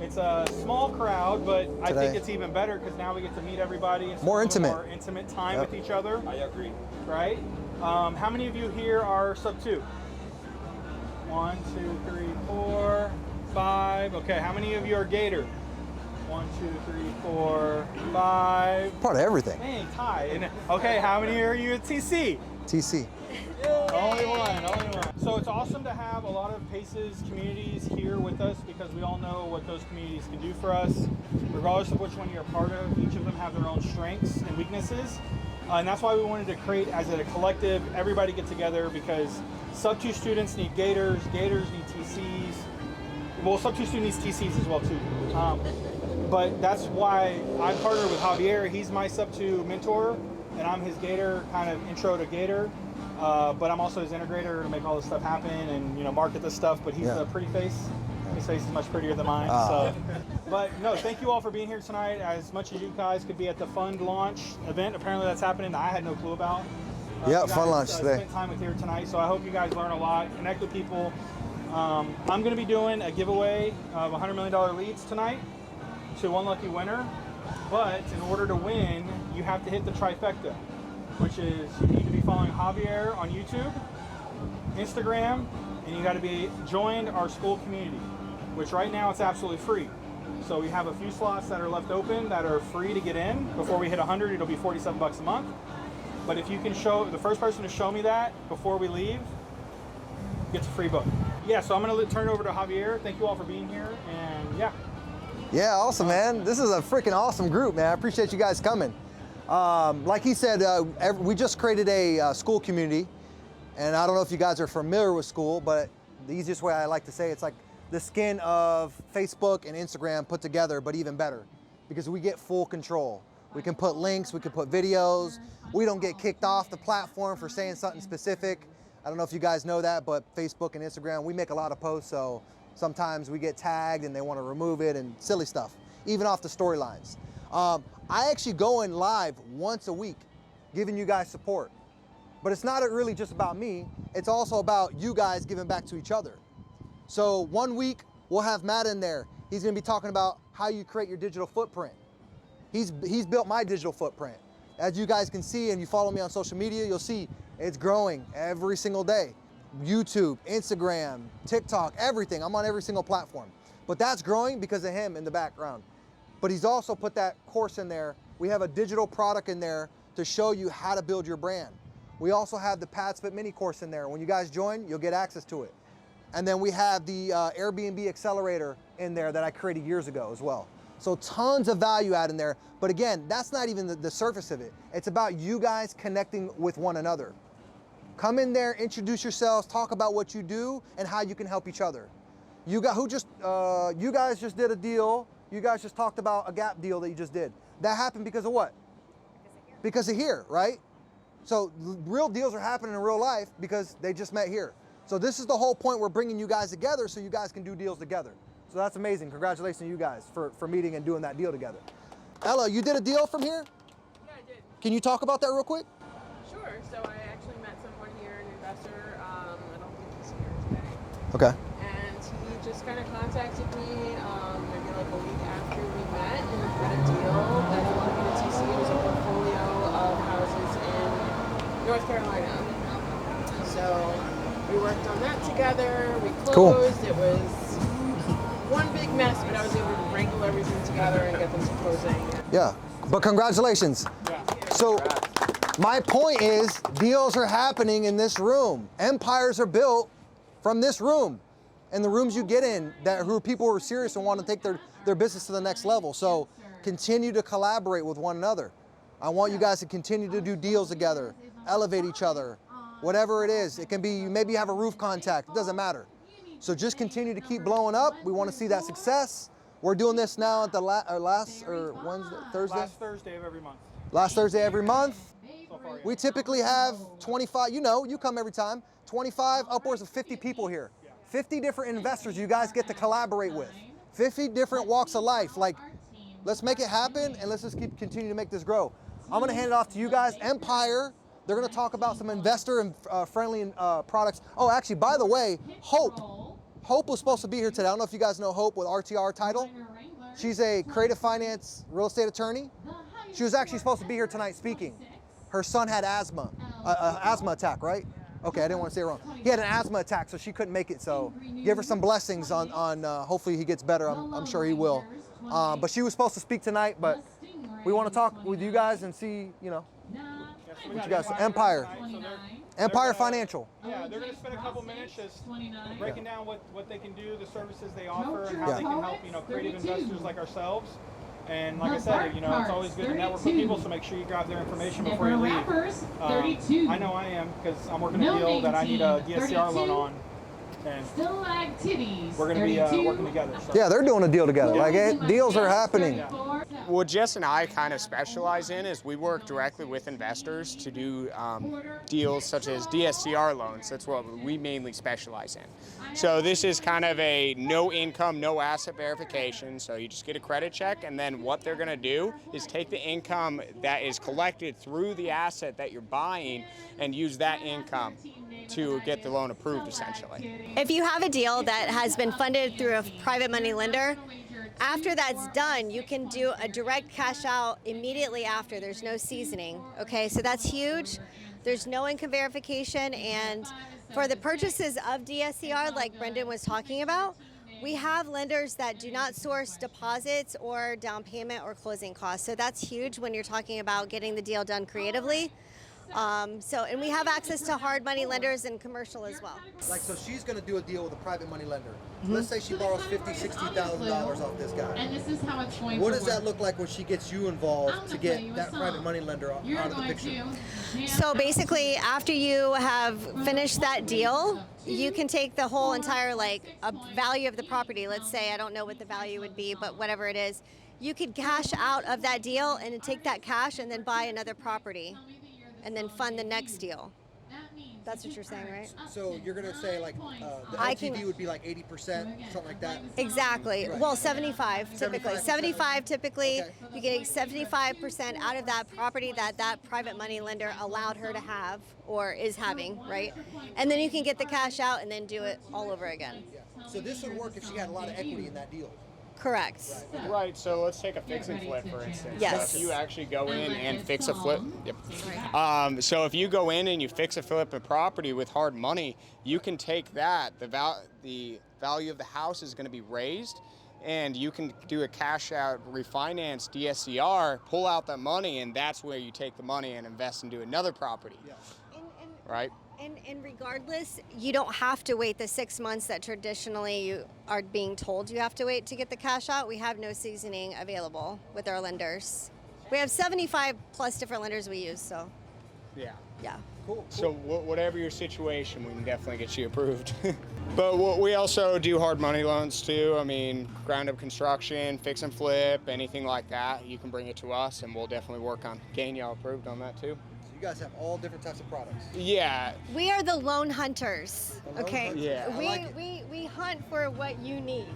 It's a small crowd, but I Today. think it's even better because now we get to meet everybody. And More spend a intimate. More intimate time Yep. with each other. I agree. Right? How many of you here are sub 2? 1, 2, 3, 4, 5. Okay, how many of you are Gator? 1, 2, 3, 4, 5. Part of everything. Dang, tie. Okay, how many are you at TC? TC. Only one. So it's awesome to have a lot of PACES communities here with us because we all know what those communities can do for us. Regardless of which one you're a part of, each of them have their own strengths and weaknesses. And that's why we wanted to create, as a collective, everybody get together because Sub-2 students need gators, gators need TCs. Well, Sub-2 student needs TCs as well too. But that's why I partner with Javier. He's my Sub-2 mentor, and I'm his gator, kind of intro to gator. But I'm also his integrator to make all this stuff happen and, you know, market this stuff. But he's a pretty face. His face is much prettier than mine. So, but no, thank you all for being here tonight. As much as you guys could be at the fund launch event, apparently that's happening that I had no clue about. Yeah, fun launch today. Spent time with here tonight, so I hope you guys learn a lot, connect with people. I'm going to be doing a giveaway of $100 million leads tonight to one lucky winner. But in order to win, you have to hit the trifecta, which is you need to be following Javier on YouTube, Instagram, and you got to be joined our school community, which right now it's absolutely free. So we have a few slots that are left open that are free to get in. Before we hit 100, it'll be 47 bucks a month. But if you can show, the first person to show me that before we leave gets a free book. Yeah, so I'm going to turn it over to Javier. Thank you all for being here, and yeah. Yeah, awesome, man. This is a freaking awesome group, man. I appreciate you guys coming. Like he said, we just created a school community, and I don't know if you guys are familiar with school, but the easiest way I like to say it's like the skin of Facebook and Instagram put together, but even better, because we get full control. We can put links, we can put videos. We don't get kicked off the platform for saying something specific. I don't know if you guys know that, but Facebook and Instagram, we make a lot of posts, so sometimes we get tagged and they want to remove it and silly stuff, even off the storylines. I actually go in live once a week, giving you guys support. But it's not really just about me, it's also about you guys giving back to each other. So 1 week, we'll have Matt in there. He's gonna be talking about how you create your digital footprint. He's built my digital footprint. As you guys can see, and you follow me on social media, you'll see it's growing every single day. YouTube, Instagram, TikTok, everything. I'm on every single platform. But that's growing because of him in the background. But he's also put that course in there. We have a digital product in there to show you how to build your brand. We also have the Pad Split mini course in there. When you guys join, you'll get access to it. And then we have the Airbnb accelerator in there that I created years ago as well. So tons of value add in there. But again, that's not even the surface of it. It's about you guys connecting with one another. Come in there, introduce yourselves, talk about what you do and how you can help each other. You guys just did a deal. You guys just talked about a Gap deal that you just did. That happened because of what? Because of here, right? So real deals are happening in real life because they just met here. So this is the whole point. We're bringing you guys together so you guys can do deals together. So that's amazing. Congratulations to you guys for meeting and doing that deal together. Ella, you did a deal from here? Yeah, I did. Can you talk about that real quick? Sure. So I actually met someone here, an investor. I don't think he's here today. Okay. And he just kind of contacted me maybe like a week after we met and had a deal that he wanted me to TC. It was a portfolio of houses in North Carolina. So we worked on that together. We closed. Cool. It was one big mess, but I was able to wrangle everything together and get them to closing. Yeah, but congratulations. Yeah. So my point is deals are happening in this room. Empires are built from this room and the rooms you get in who people who are serious and want to take their business to the next level. So continue to collaborate with one another. I want you guys to continue to do deals together, elevate each other, whatever it is. It can be, maybe you have a roof contact, it doesn't matter. So just continue to keep blowing up. We want to see that success. We're doing this now at the Thursday? Last Thursday of every month. Last Thursday every month. We typically have 25, you come every time, 25, upwards of 50 people here. 50 different investors you guys get to collaborate with. 50 different walks of life. Like, let's make it happen and let's just continue to make this grow. I'm gonna hand it off to you guys. Empire, they're gonna talk about some investor and friendly products. Oh, actually, by the way, Hope was supposed to be here today. I don't know if you guys know Hope with RTR title. She's a creative finance real estate attorney. She was actually supposed to be here tonight speaking. Her son had asthma attack, right? Okay, I didn't want to say it wrong. He had an asthma attack, so she couldn't make it. So give her some blessings on hopefully he gets better. I'm sure he will. But she was supposed to speak tonight, but we want to talk with you guys and see, what you guys, Empire. Empire Financial. Yeah, they're going to spend a couple minutes just breaking down what they can do, the services they offer, and how they can help creative investors like ourselves And like I said, you know, it's always good to network with people, so make sure you grab their information before you leave. I know I am, because I'm working a deal that I need a DSCR loan on. And we're going to be working together. So. Yeah, they're doing a deal together. Like, deals are happening. What Jess and I kind of specialize in is we work directly with investors to do deals such as DSCR loans. That's what we mainly specialize in. So this is kind of a no income, no asset verification. So you just get a credit check, and then what they're going to do is take the income that is collected through the asset that you're buying and use that income to get the loan approved, essentially. If you have a deal that has been funded through a private money lender, after that's done, you can do a direct cash out immediately after. There's no seasoning, okay? So that's huge. There's no income verification, and for the purchases of DSCR, like Brendan was talking about, we have lenders that do not source deposits or down payment or closing costs. So that's huge when you're talking about getting the deal done creatively. And we have access to hard money lenders and commercial as well. Like, so she's going to do a deal with a private money lender. Let's say she borrows $50,000, $60,000 off this guy. And this is how it's going What to does that look like when she gets you involved to get that private money lender out of the picture? So basically, after you have finished that deal, you can take the whole entire value of the property. Let's say, I don't know what the value would be, but whatever it is, you could cash out of that deal and take that cash and then buy another property and then fund the next deal. That's what you're saying, right? So you're going to say the LTV would be like 80%, something like that? Exactly. Right. Well, 75 typically. 75 typically. Okay. You get 75% out of that property that private money lender allowed her to have or is having, right? And then you can get the cash out and then do it all over again. Yeah. So this would work if she had a lot of equity in that deal. Correct. Right, so let's take a fix and flip, for instance. Yes. So if you actually go in and fix a flip, so if you go in and you fix a flip a property with hard money, you can take that, the value of the house is going to be raised, and you can do a cash out refinance DSCR, pull out that money, and that's where you take the money and invest into another property. Yeah. Right? And regardless, you don't have to wait the 6 months that traditionally you are being told you have to wait to get the cash out. We have no seasoning available with our lenders. We have 75 plus different lenders we use, so. Yeah. Yeah. Cool. So whatever your situation, we can definitely get you approved. But we also do hard money loans too. I mean, ground up construction, fix and flip, anything like that. You can bring it to us, and we'll definitely work on getting y'all approved on that too. You guys have all different types of products. Yeah. We are the loan hunters, okay? Hunters. Yeah. We hunt for what you need.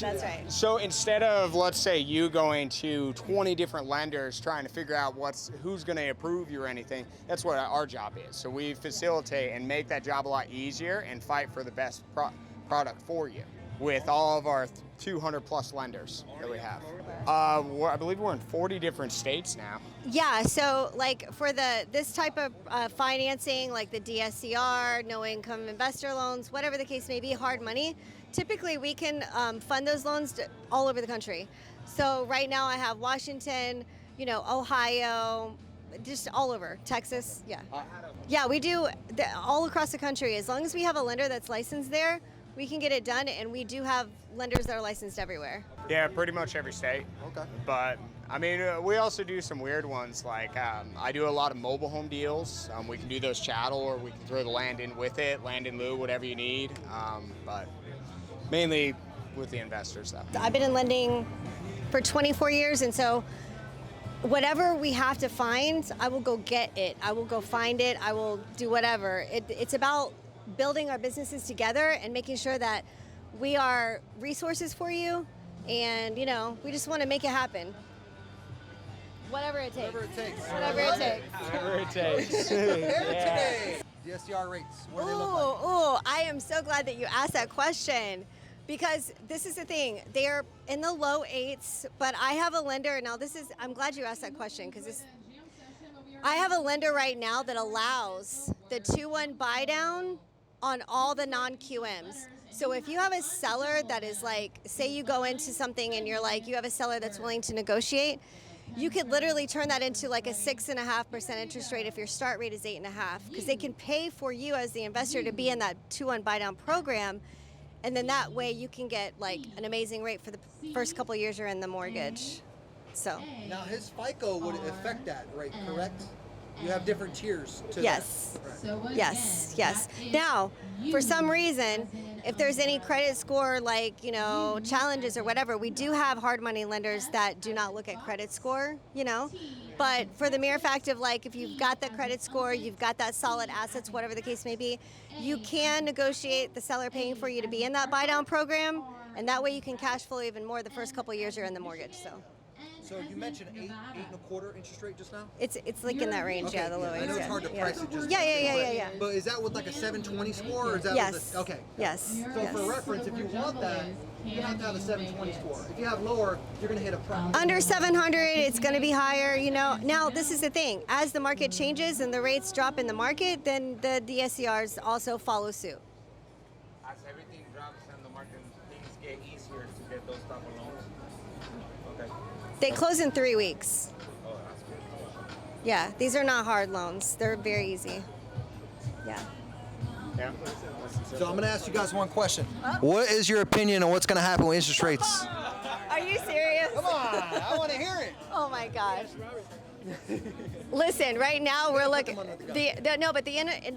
That's right. So instead of, let's say, you going to 20 different lenders trying to figure out who's going to approve you or anything, that's what our job is. So we facilitate and make that job a lot easier and fight for the best product for you with all of our 200 plus lenders that we have. I believe we're in 40 different states now. Yeah, so for this type of financing, like the DSCR, no income investor loans, whatever the case may be, hard money, typically we can fund those loans all over the country. So right now I have Washington, Ohio, just all over, Texas, yeah. Yeah, we do all across the country. As long as we have a lender that's licensed there, we can get it done, and we do have lenders that are licensed everywhere. Yeah, pretty much every state. Okay. But I mean, we also do some weird ones. Like I do a lot of mobile home deals. We can do those chattel, or we can throw the land in with it, land in lieu, whatever you need. But mainly with the investors, though. I've been in lending for 24 years, and so whatever we have to find, I will go get it. I will go find it. I will do whatever. It's about building our businesses together and making sure that we are resources for you, and we just want to make it happen. Whatever it takes. Whatever it takes. Whatever it takes. Whatever it takes. Today, DSCR rates. What do they look like? I am so glad that you asked that question, because this is the thing. They're in the low 8s, but I have a lender now. I'm glad you asked that question, because I have a lender right now that allows the 2-1 buy down on all the non-QMs. So if you have a seller that is say you go into something and you're you have a seller that's willing to negotiate, you could literally turn that into a 6.5% interest rate if your start rate is 8.5%, because they can pay for you as the investor to be in that 2-1 buy down program, and then that way you can get an amazing rate for the first couple years you're in the mortgage. So Now his FICO would affect that rate, correct? You have different tiers to yes, that. Right. yes. Now, for some reason, if there's any credit score like, you know, challenges or whatever, we do have hard money lenders that do not look at credit score, you know. But for the mere fact of like, if you've got that credit score, you've got that solid assets, whatever the case may be, you can negotiate the seller paying for you to be in that buy down program, and that way you can cash flow even more the first couple of years you're in the mortgage. So you mentioned 8.25% interest rate just now? It's like in that range, Okay, yeah, the low I eights. know it's hard to price it just. Yeah. But is that with like a 720 score, or is that Yes. with a, okay? Yes. So for reference, if you want that, you have to have a 720 score. If you have lower, you're going to hit a prime. Under 700, it's going to be higher, you know. Now, this is the thing. As the market changes and the rates drop in the market, then the DSCRs also follow suit. As everything drops in the market, things get easier to get those type of loans. Okay. They close in 3 weeks. Oh, that's good. Yeah, these are not hard loans. They're very easy. Yeah. So I'm going to ask you guys one question. What is your opinion on what's going to happen with interest rates? Are you serious? Come on, I want to hear it. Oh my gosh. Listen, right now we're looking.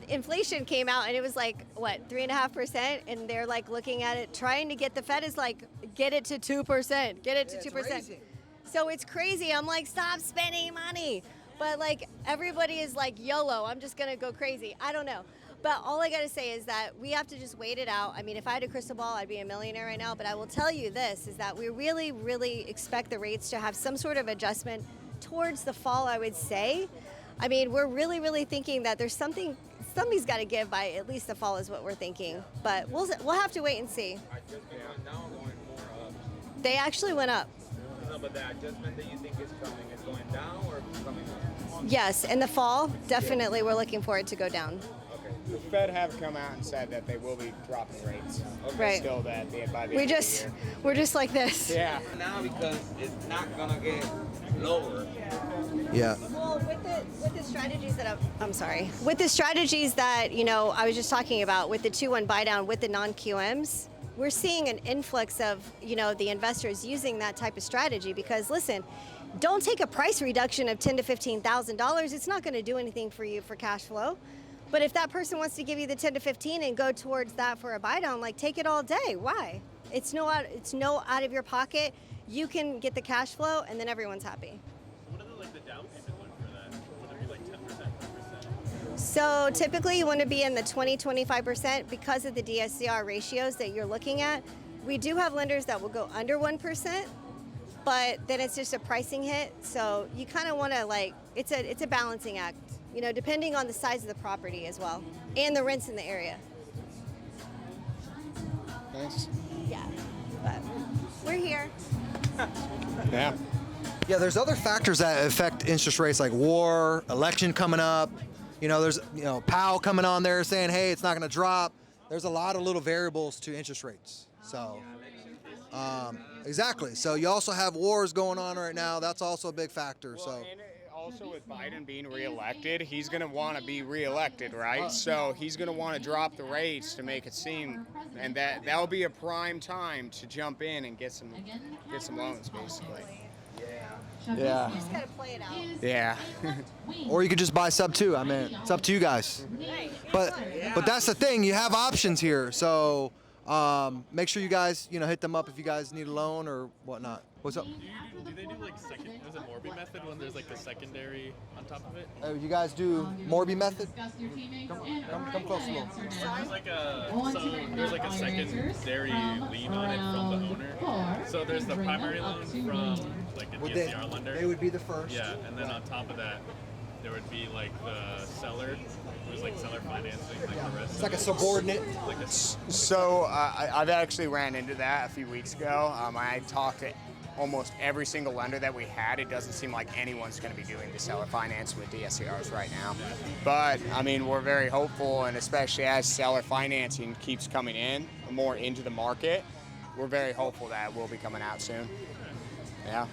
Inflation came out and it was like what 3.5%, and they're like looking at it, trying to get the Fed is like get it to 2%, get it to 2%. So it's crazy. I'm like, stop spending money. But like everybody is like YOLO. I'm just gonna go crazy. I don't know. But all I gotta say is that we have to just wait it out. I mean, if I had a crystal ball, I'd be a millionaire right now. But I will tell you this, is that we really, really expect the rates to have some sort of adjustment towards the fall, I would say. I mean, we're really, really thinking that there's something's got to give by at least the fall is what we're thinking. But we'll have to wait and see. Adjustment going down, going more up. They actually went up. No, but the adjustment that you think is coming is going down or coming up? Yes, in the fall, definitely we're looking for it to go down. The Fed have come out and said that they will be dropping rates. Right. Still that by the We're end just like this. Yeah. Now because it's not gonna get lower. Yeah. Well, with the strategies that with the strategies that I was just talking about with the 2-1 buy down with the non-QMs, we're seeing an influx of the investors using that type of strategy because listen, don't take a price reduction of $10,000 to $15,000. It's not going to do anything for you for cash flow. But if that person wants to give you the 10 to 15 and go towards that for a buy down, like take it all day. Why? It's no out of your pocket. You can get the cash flow, and then everyone's happy. What are the down payment look for that? Would it be like 10%, 5%? So typically you want to be in the 20-25% because of the DSCR ratios that you're looking at. We do have lenders that will go under 1%, but then it's just a pricing hit. So you kind of want to it's a balancing act. Depending on the size of the property as well, and the rents in the area. Thanks. Yeah, but we're here. Yeah. Yeah, there's other factors that affect interest rates like war, election coming up. There's Powell coming on there saying, hey, it's not going to drop. There's a lot of little variables to interest rates. So, exactly. So you also have wars going on right now. That's also a big factor. So. Also with Biden being reelected, he's going to want to be reelected, right? So he's going to want to drop the rates to make it seem, and that'll be a prime time to jump in and get some loans, basically. Yeah. You just gotta play it out. Yeah. Or you could just buy sub 2. I mean, it's up to you guys. But that's the thing. You have options here. So make sure you guys hit them up if you guys need a loan or whatnot. What's up? Do they do is it Morby method when there's like a secondary on top of it? You guys do Morby method? Come close a little. There's like a secondary lien on it from the owner. So there's the primary loan from like a DSCR lender. They would be the first. Yeah, and then on top of that, there would be like the seller. There's like seller financing, like the rest. It's like a subordinate. So I've actually ran into that a few weeks ago. I talked to almost every single lender that we had. It doesn't seem like anyone's going to be doing the seller finance with DSCRs right now. But I mean, we're very hopeful, and especially as seller financing keeps coming in more into the market, we're very hopeful that will be coming out soon. Yeah.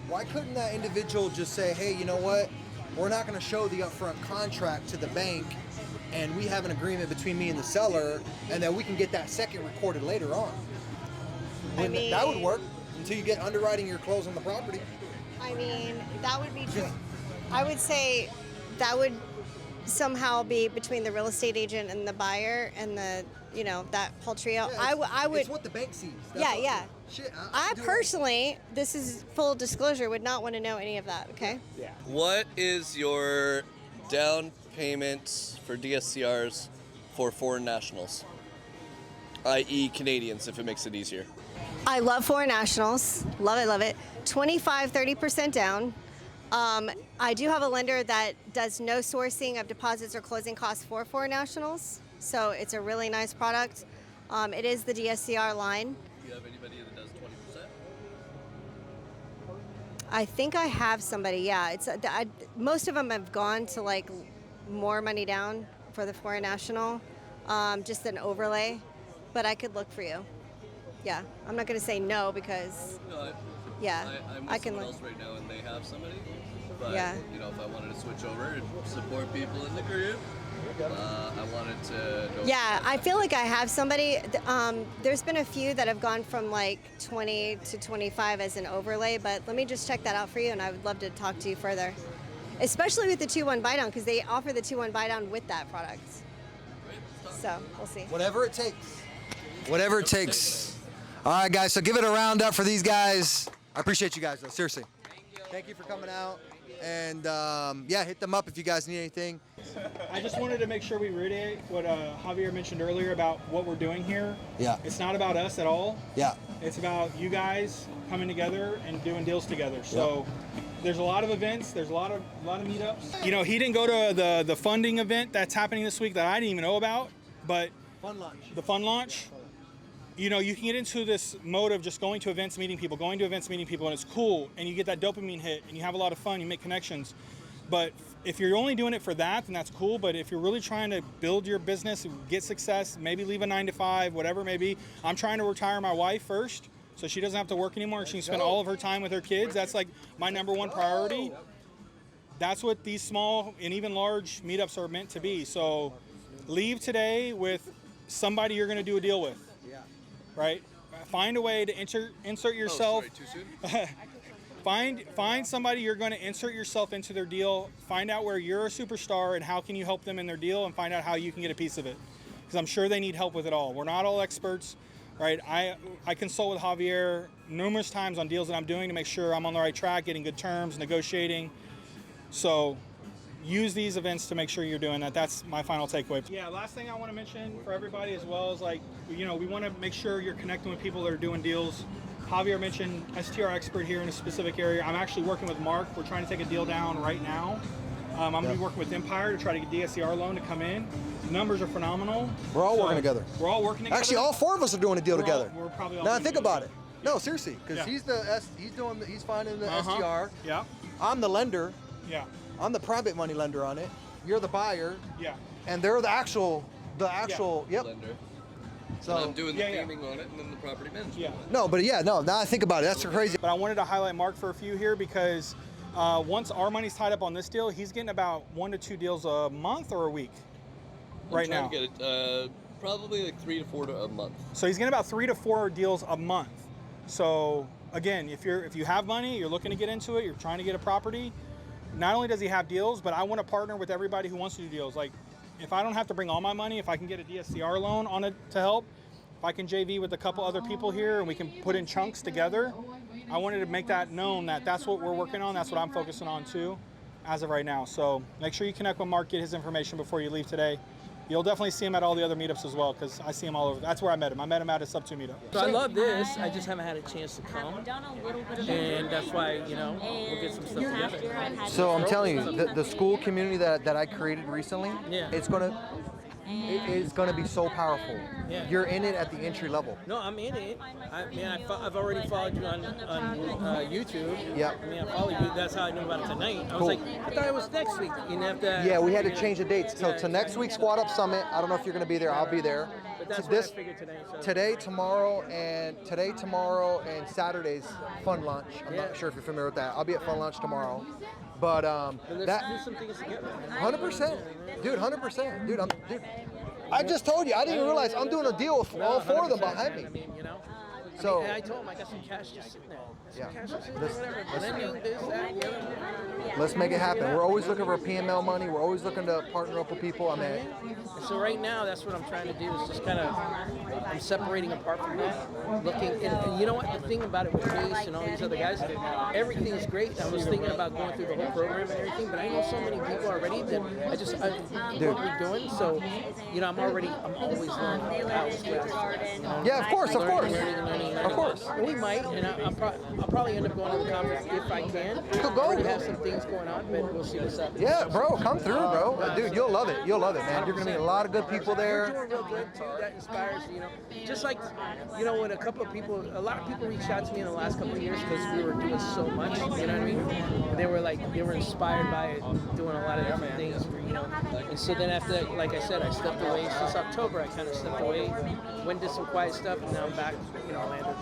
Why couldn't that individual just say, hey, you know what? We're not going to show the upfront contract to the bank, and we have an agreement between me and the seller, and then we can get that second recorded later on. That would work until you get underwriting your close on the property. I mean, that would be true. I would say that would somehow be between the real estate agent and the buyer and the, you know, that whole trio. Yeah, I would. It's what the bank sees. That's Yeah, all. yeah. Shit. I personally, this is full disclosure, would not want to know any of that. Okay. Yeah. What is your down payment for DSCRs for foreign nationals, i.e. Canadians, if it makes it easier? I love foreign nationals. Love it, love it. 25, 30% down. I do have a lender that does no sourcing of deposits or closing costs for foreign nationals. So it's a really nice product. It is the DSCR line. Do you have anybody that does 20%? I think I have somebody, yeah. Most of them have gone to like more money down for the foreign national, just an overlay, but I could look for you. Yeah, I'm not going to say no because, No, yeah, I'm with I can someone look. else right now and they have somebody. But, Yeah. you know, if I wanted to switch over and support people in the group, I wanted to know. Yeah, I feel like I have somebody. There's been a few that have gone from like 20 to 25 as an overlay, but let me just check that out for you, and I would love to talk to you further, especially with the 2-1 buy down because they offer the 2-1 buy down with that product. So we'll see. Whatever it takes. Whatever it takes. All right, guys. So give it a round up for these guys. I appreciate you guys, though. Seriously. Thank you for coming out. And yeah, hit them up if you guys need anything. I just wanted to make sure we reiterate what Javier mentioned earlier about what we're doing here. Yeah. It's not about us at all. Yeah. It's about you guys coming together and doing deals together. So there's a lot of events. There's a lot of meetups. You know, he didn't go to the funding event that's happening this week that I didn't even know about, but the fund launch. You know, you can get into this mode of just going to events, meeting people, and it's cool, and you get that dopamine hit, and you have a lot of fun, you make connections. But if you're only doing it for that, then that's cool. But if you're really trying to build your business, get success, maybe leave a 9-to-5, whatever it may be. I'm trying to retire my wife first, so she doesn't have to work anymore. She can spend all of her time with her kids. That's like my number one priority. That's what these small and even large meetups are meant to be. So leave today with somebody you're going to do a deal with. Right? Find a way to insert yourself. Oh, sorry, too soon? Find somebody you're going to insert yourself into their deal. Find out where you're a superstar and how can you help them in their deal, and find out how you can get a piece of it. Because I'm sure they need help with it all. We're not all experts, right? I consult with Javier numerous times on deals that I'm doing to make sure I'm on the right track, getting good terms, negotiating. So use these events to make sure you're doing that. That's my final takeaway. Yeah, last thing I want to mention for everybody as well is, like, you know, we want to make sure you're connecting with people that are doing deals. Javier mentioned STR expert here in a specific area. I'm actually working with Mark. We're trying to take a deal down right now. I'm going to be working with Empire to try to get DSCR loan to come in. The numbers are phenomenal. We're all working together. We're all working together. Actually, all 4 of us are doing a deal together. We're probably all now doing think a deal about it. No, seriously, because he's finding the STR. Yeah. I'm the lender. Yeah. I'm the private money lender on it. You're the buyer. Yeah. And they're the actual. Yep. Lender. So And I'm doing the theming on it and then the property management. Yeah. No, but yeah, no. Now I think about it, that's crazy. But I wanted to highlight Mark for a few here because once our money's tied up on this deal, he's getting about 1 to 2 deals a month or a week. Right now. I'm trying to get it probably like 3 to 4 a month. So he's getting about 3 to 4 deals a month. So again, if you have money, you're looking to get into it, you're trying to get a property. Not only does he have deals, but I want to partner with everybody who wants to do deals. Like, if I don't have to bring all my money, if I can get a DSCR loan on it to help, if I can JV with a couple other people here and we can put in chunks together, I wanted to make that known that that's what we're working on. That's what I'm focusing on too, as of right now. So make sure you connect with Mark, get his information before you leave today. You'll definitely see him at all the other meetups as well, because I see him all over. That's where I met him. I met him at a Sub 2 meetup. So I love this. I just haven't had a chance to come. And that's why, you know, we'll get some stuff together. So I'm telling you, the school community that I created recently, it's gonna be so powerful. Yeah. You're in it at the entry level. No, I'm in it. I've already followed you on YouTube. Yep. I mean, I followed you. That's how I knew about it tonight. I was like, I thought it was next week. You have to. Yeah, we had to change the dates. So to next week's Squad Up Summit, I don't know if you're gonna be there. I'll be there. But that's So what I figured today. So. Today, tomorrow, and Saturday's Fun Lunch. I'm not sure if you're familiar with that. I'll be at Fun Lunch tomorrow. But Let's do some things together. 100%, dude, 100%, dude. I just told you, I didn't even realize I'm doing a deal with all 4 of them behind me. I mean, you know. So I told him I got some cash just sitting there. Yeah. cash receipts or whatever. Lending, this, that, the other. Let's make it happen. We're always looking for PML money. We're always looking to partner up with people. I mean, And so right now, that's what I'm trying to do is just kind of, I'm separating apart from that, looking, and you know what, the thing about it with Case and all these other guys, everything is great. I was thinking about going through the whole program and everything, but I know so many people already that what we're doing, so, you know, I'm always learning out. yeah, of course. Of course. And we might, and I'll probably end up going to the conference if I can. Go, go. We have some things going on, but we'll see what's up. Yeah, bro, come through, bro. Dude, you'll love it. You'll love it, man. You're gonna meet a lot of good people there. We're doing real good too. That inspires, you know. Just like, you know, when a lot of people reached out to me in the last couple of years because we were doing so much. You know what I mean? And they were inspired by it, doing a lot of different things. You know. And so then after, like I said, I stepped away since October. I kind of stepped away, went did some quiet stuff, and now I'm back. You know, landed.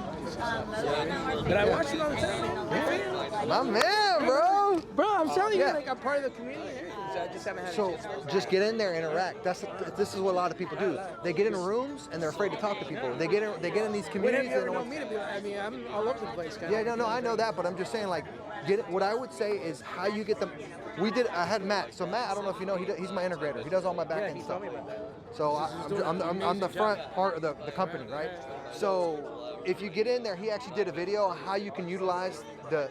But I watch it all the time. My man, bro. Bro, I'm telling you, like I'm part of the community. So I just haven't had a chance. Just get in there, interact. This is what a lot of people do. They get in rooms and they're afraid to talk to people. They get in these communities. They don't want me to be. I mean, I'm all over the place. Yeah, no, I know that, but I'm just saying, like, what I would say is how you get them. I had Matt. So Matt, I don't know if you know, he's my integrator. He does all my back end stuff. Told me about that. So I'm the front part of the company, right? So if you get in there, he actually did a video on how you can utilize the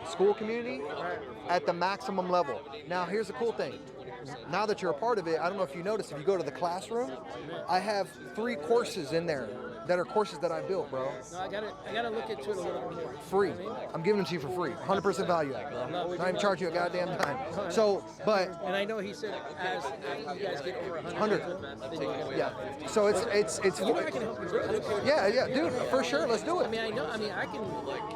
school community at the maximum level. Now, here's the cool thing. Now that you're a part of it, I don't know if you noticed, if you go to the classroom, I have 3 courses in there that are courses that I built, bro. No, I gotta look into it a little bit more. Free. I'm giving them to you for free. 100% value add, bro. Not even charging you a goddamn dime. So, but. And I know he said as you guys get over 100. Yeah. So it's. You know I can help you. Yeah, dude, for sure. Let's do it. I mean,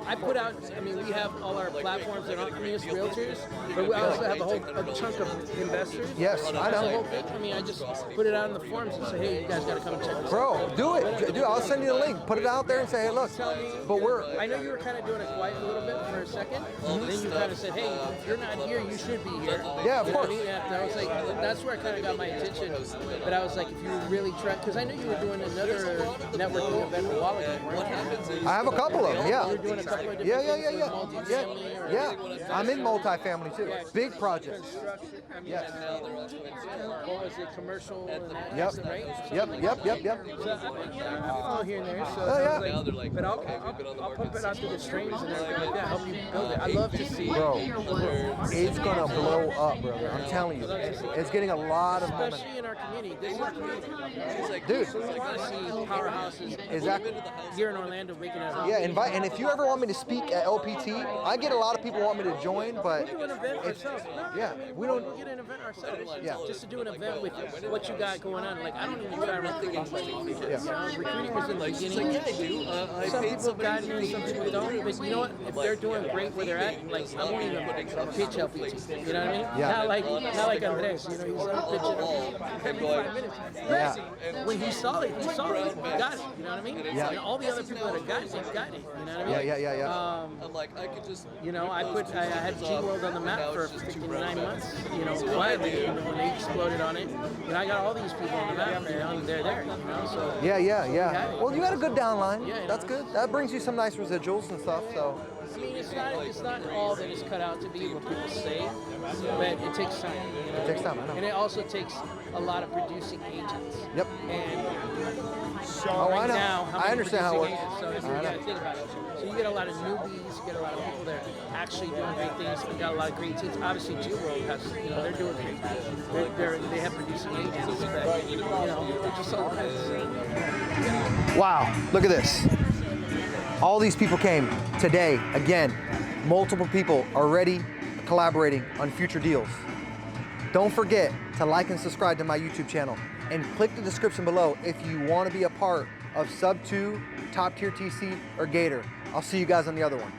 I put out. I mean, we have all our platforms that aren't just realtors, but we also have a chunk of investors. Yes, I know. I mean, I just put it out in the forums and say, hey, you guys got to come and check this out. Bro, do it. Dude, I'll send you the link. Put it out there and say, hey, look. I know you were kind of doing it quiet a little bit for a second. Then you kind of said, hey, if you're not here, you should be here. Yeah, of course. And I was like, that's where I kind of got my attention. But I was like, if you really try, because I know you were doing another networking event for Wallachie, weren't you? I have a couple of them, yeah. You're doing a couple of different Yeah. I'm in multifamily too. Big projects. Yes. What was it, commercial and that? Yep. Right? Yep. I'm all here and there. So but I'll pump it out through the streams and everything like that. Help you build it. I love to see. Bro, it's gonna blow up, brother. I'm telling you, it's getting a lot of momentum. Especially in our community. This is our community. Dude. So we want to see powerhouses. Exactly. Here in Orlando making it. Yeah, invite. And if you ever want me to speak at LPT, I get a lot of people want me to join, but we'll do an event ourselves. We don't get an event ourselves. Yeah. Just to do an event with what you got going on. Like I don't even try recruiting. Recruiting was in the beginning. Yeah, I do. Some people have gotten in, some people don't. But you know what? If they're doing great where they're at, like I won't even pitch LPT. You know what I mean? Yeah. Not like Andres. You know, he's pitching every 5 minutes. Yeah. When he saw it, he got it. You know what I mean? Yeah. And all the other people that have gotten it, got it. You know what I mean? Yeah. I'm like, I could just. You know, I had G World on the map for 9 months. You know, quietly. You know, when they exploded on it, and I got all these people on the map, you know, and they're there. You know, so. Yeah. Well, you had a good downline. Yeah, that's good. That brings you some nice residuals and stuff. So. I mean, it's not all that it's cut out to be what people say, but it takes time. You know? It takes time, I know. And it also takes a lot of producing agents. Yep. And I know. now, how I many understand how it producing works. agents? So you got to think about it. So you get a lot of newbies, you get a lot of people that are actually doing great things. We got a lot of great teams. Obviously, G World has, you know, they're doing great things. They have producing agents that, you know, they're just all kinds. Wow, look at this. All these people came today. Again, multiple people already collaborating on future deals. Don't forget to like and subscribe to my YouTube channel and click the description below if you want to be a part of Sub 2, Top Tier TC, or Gator. I'll see you guys on the other one.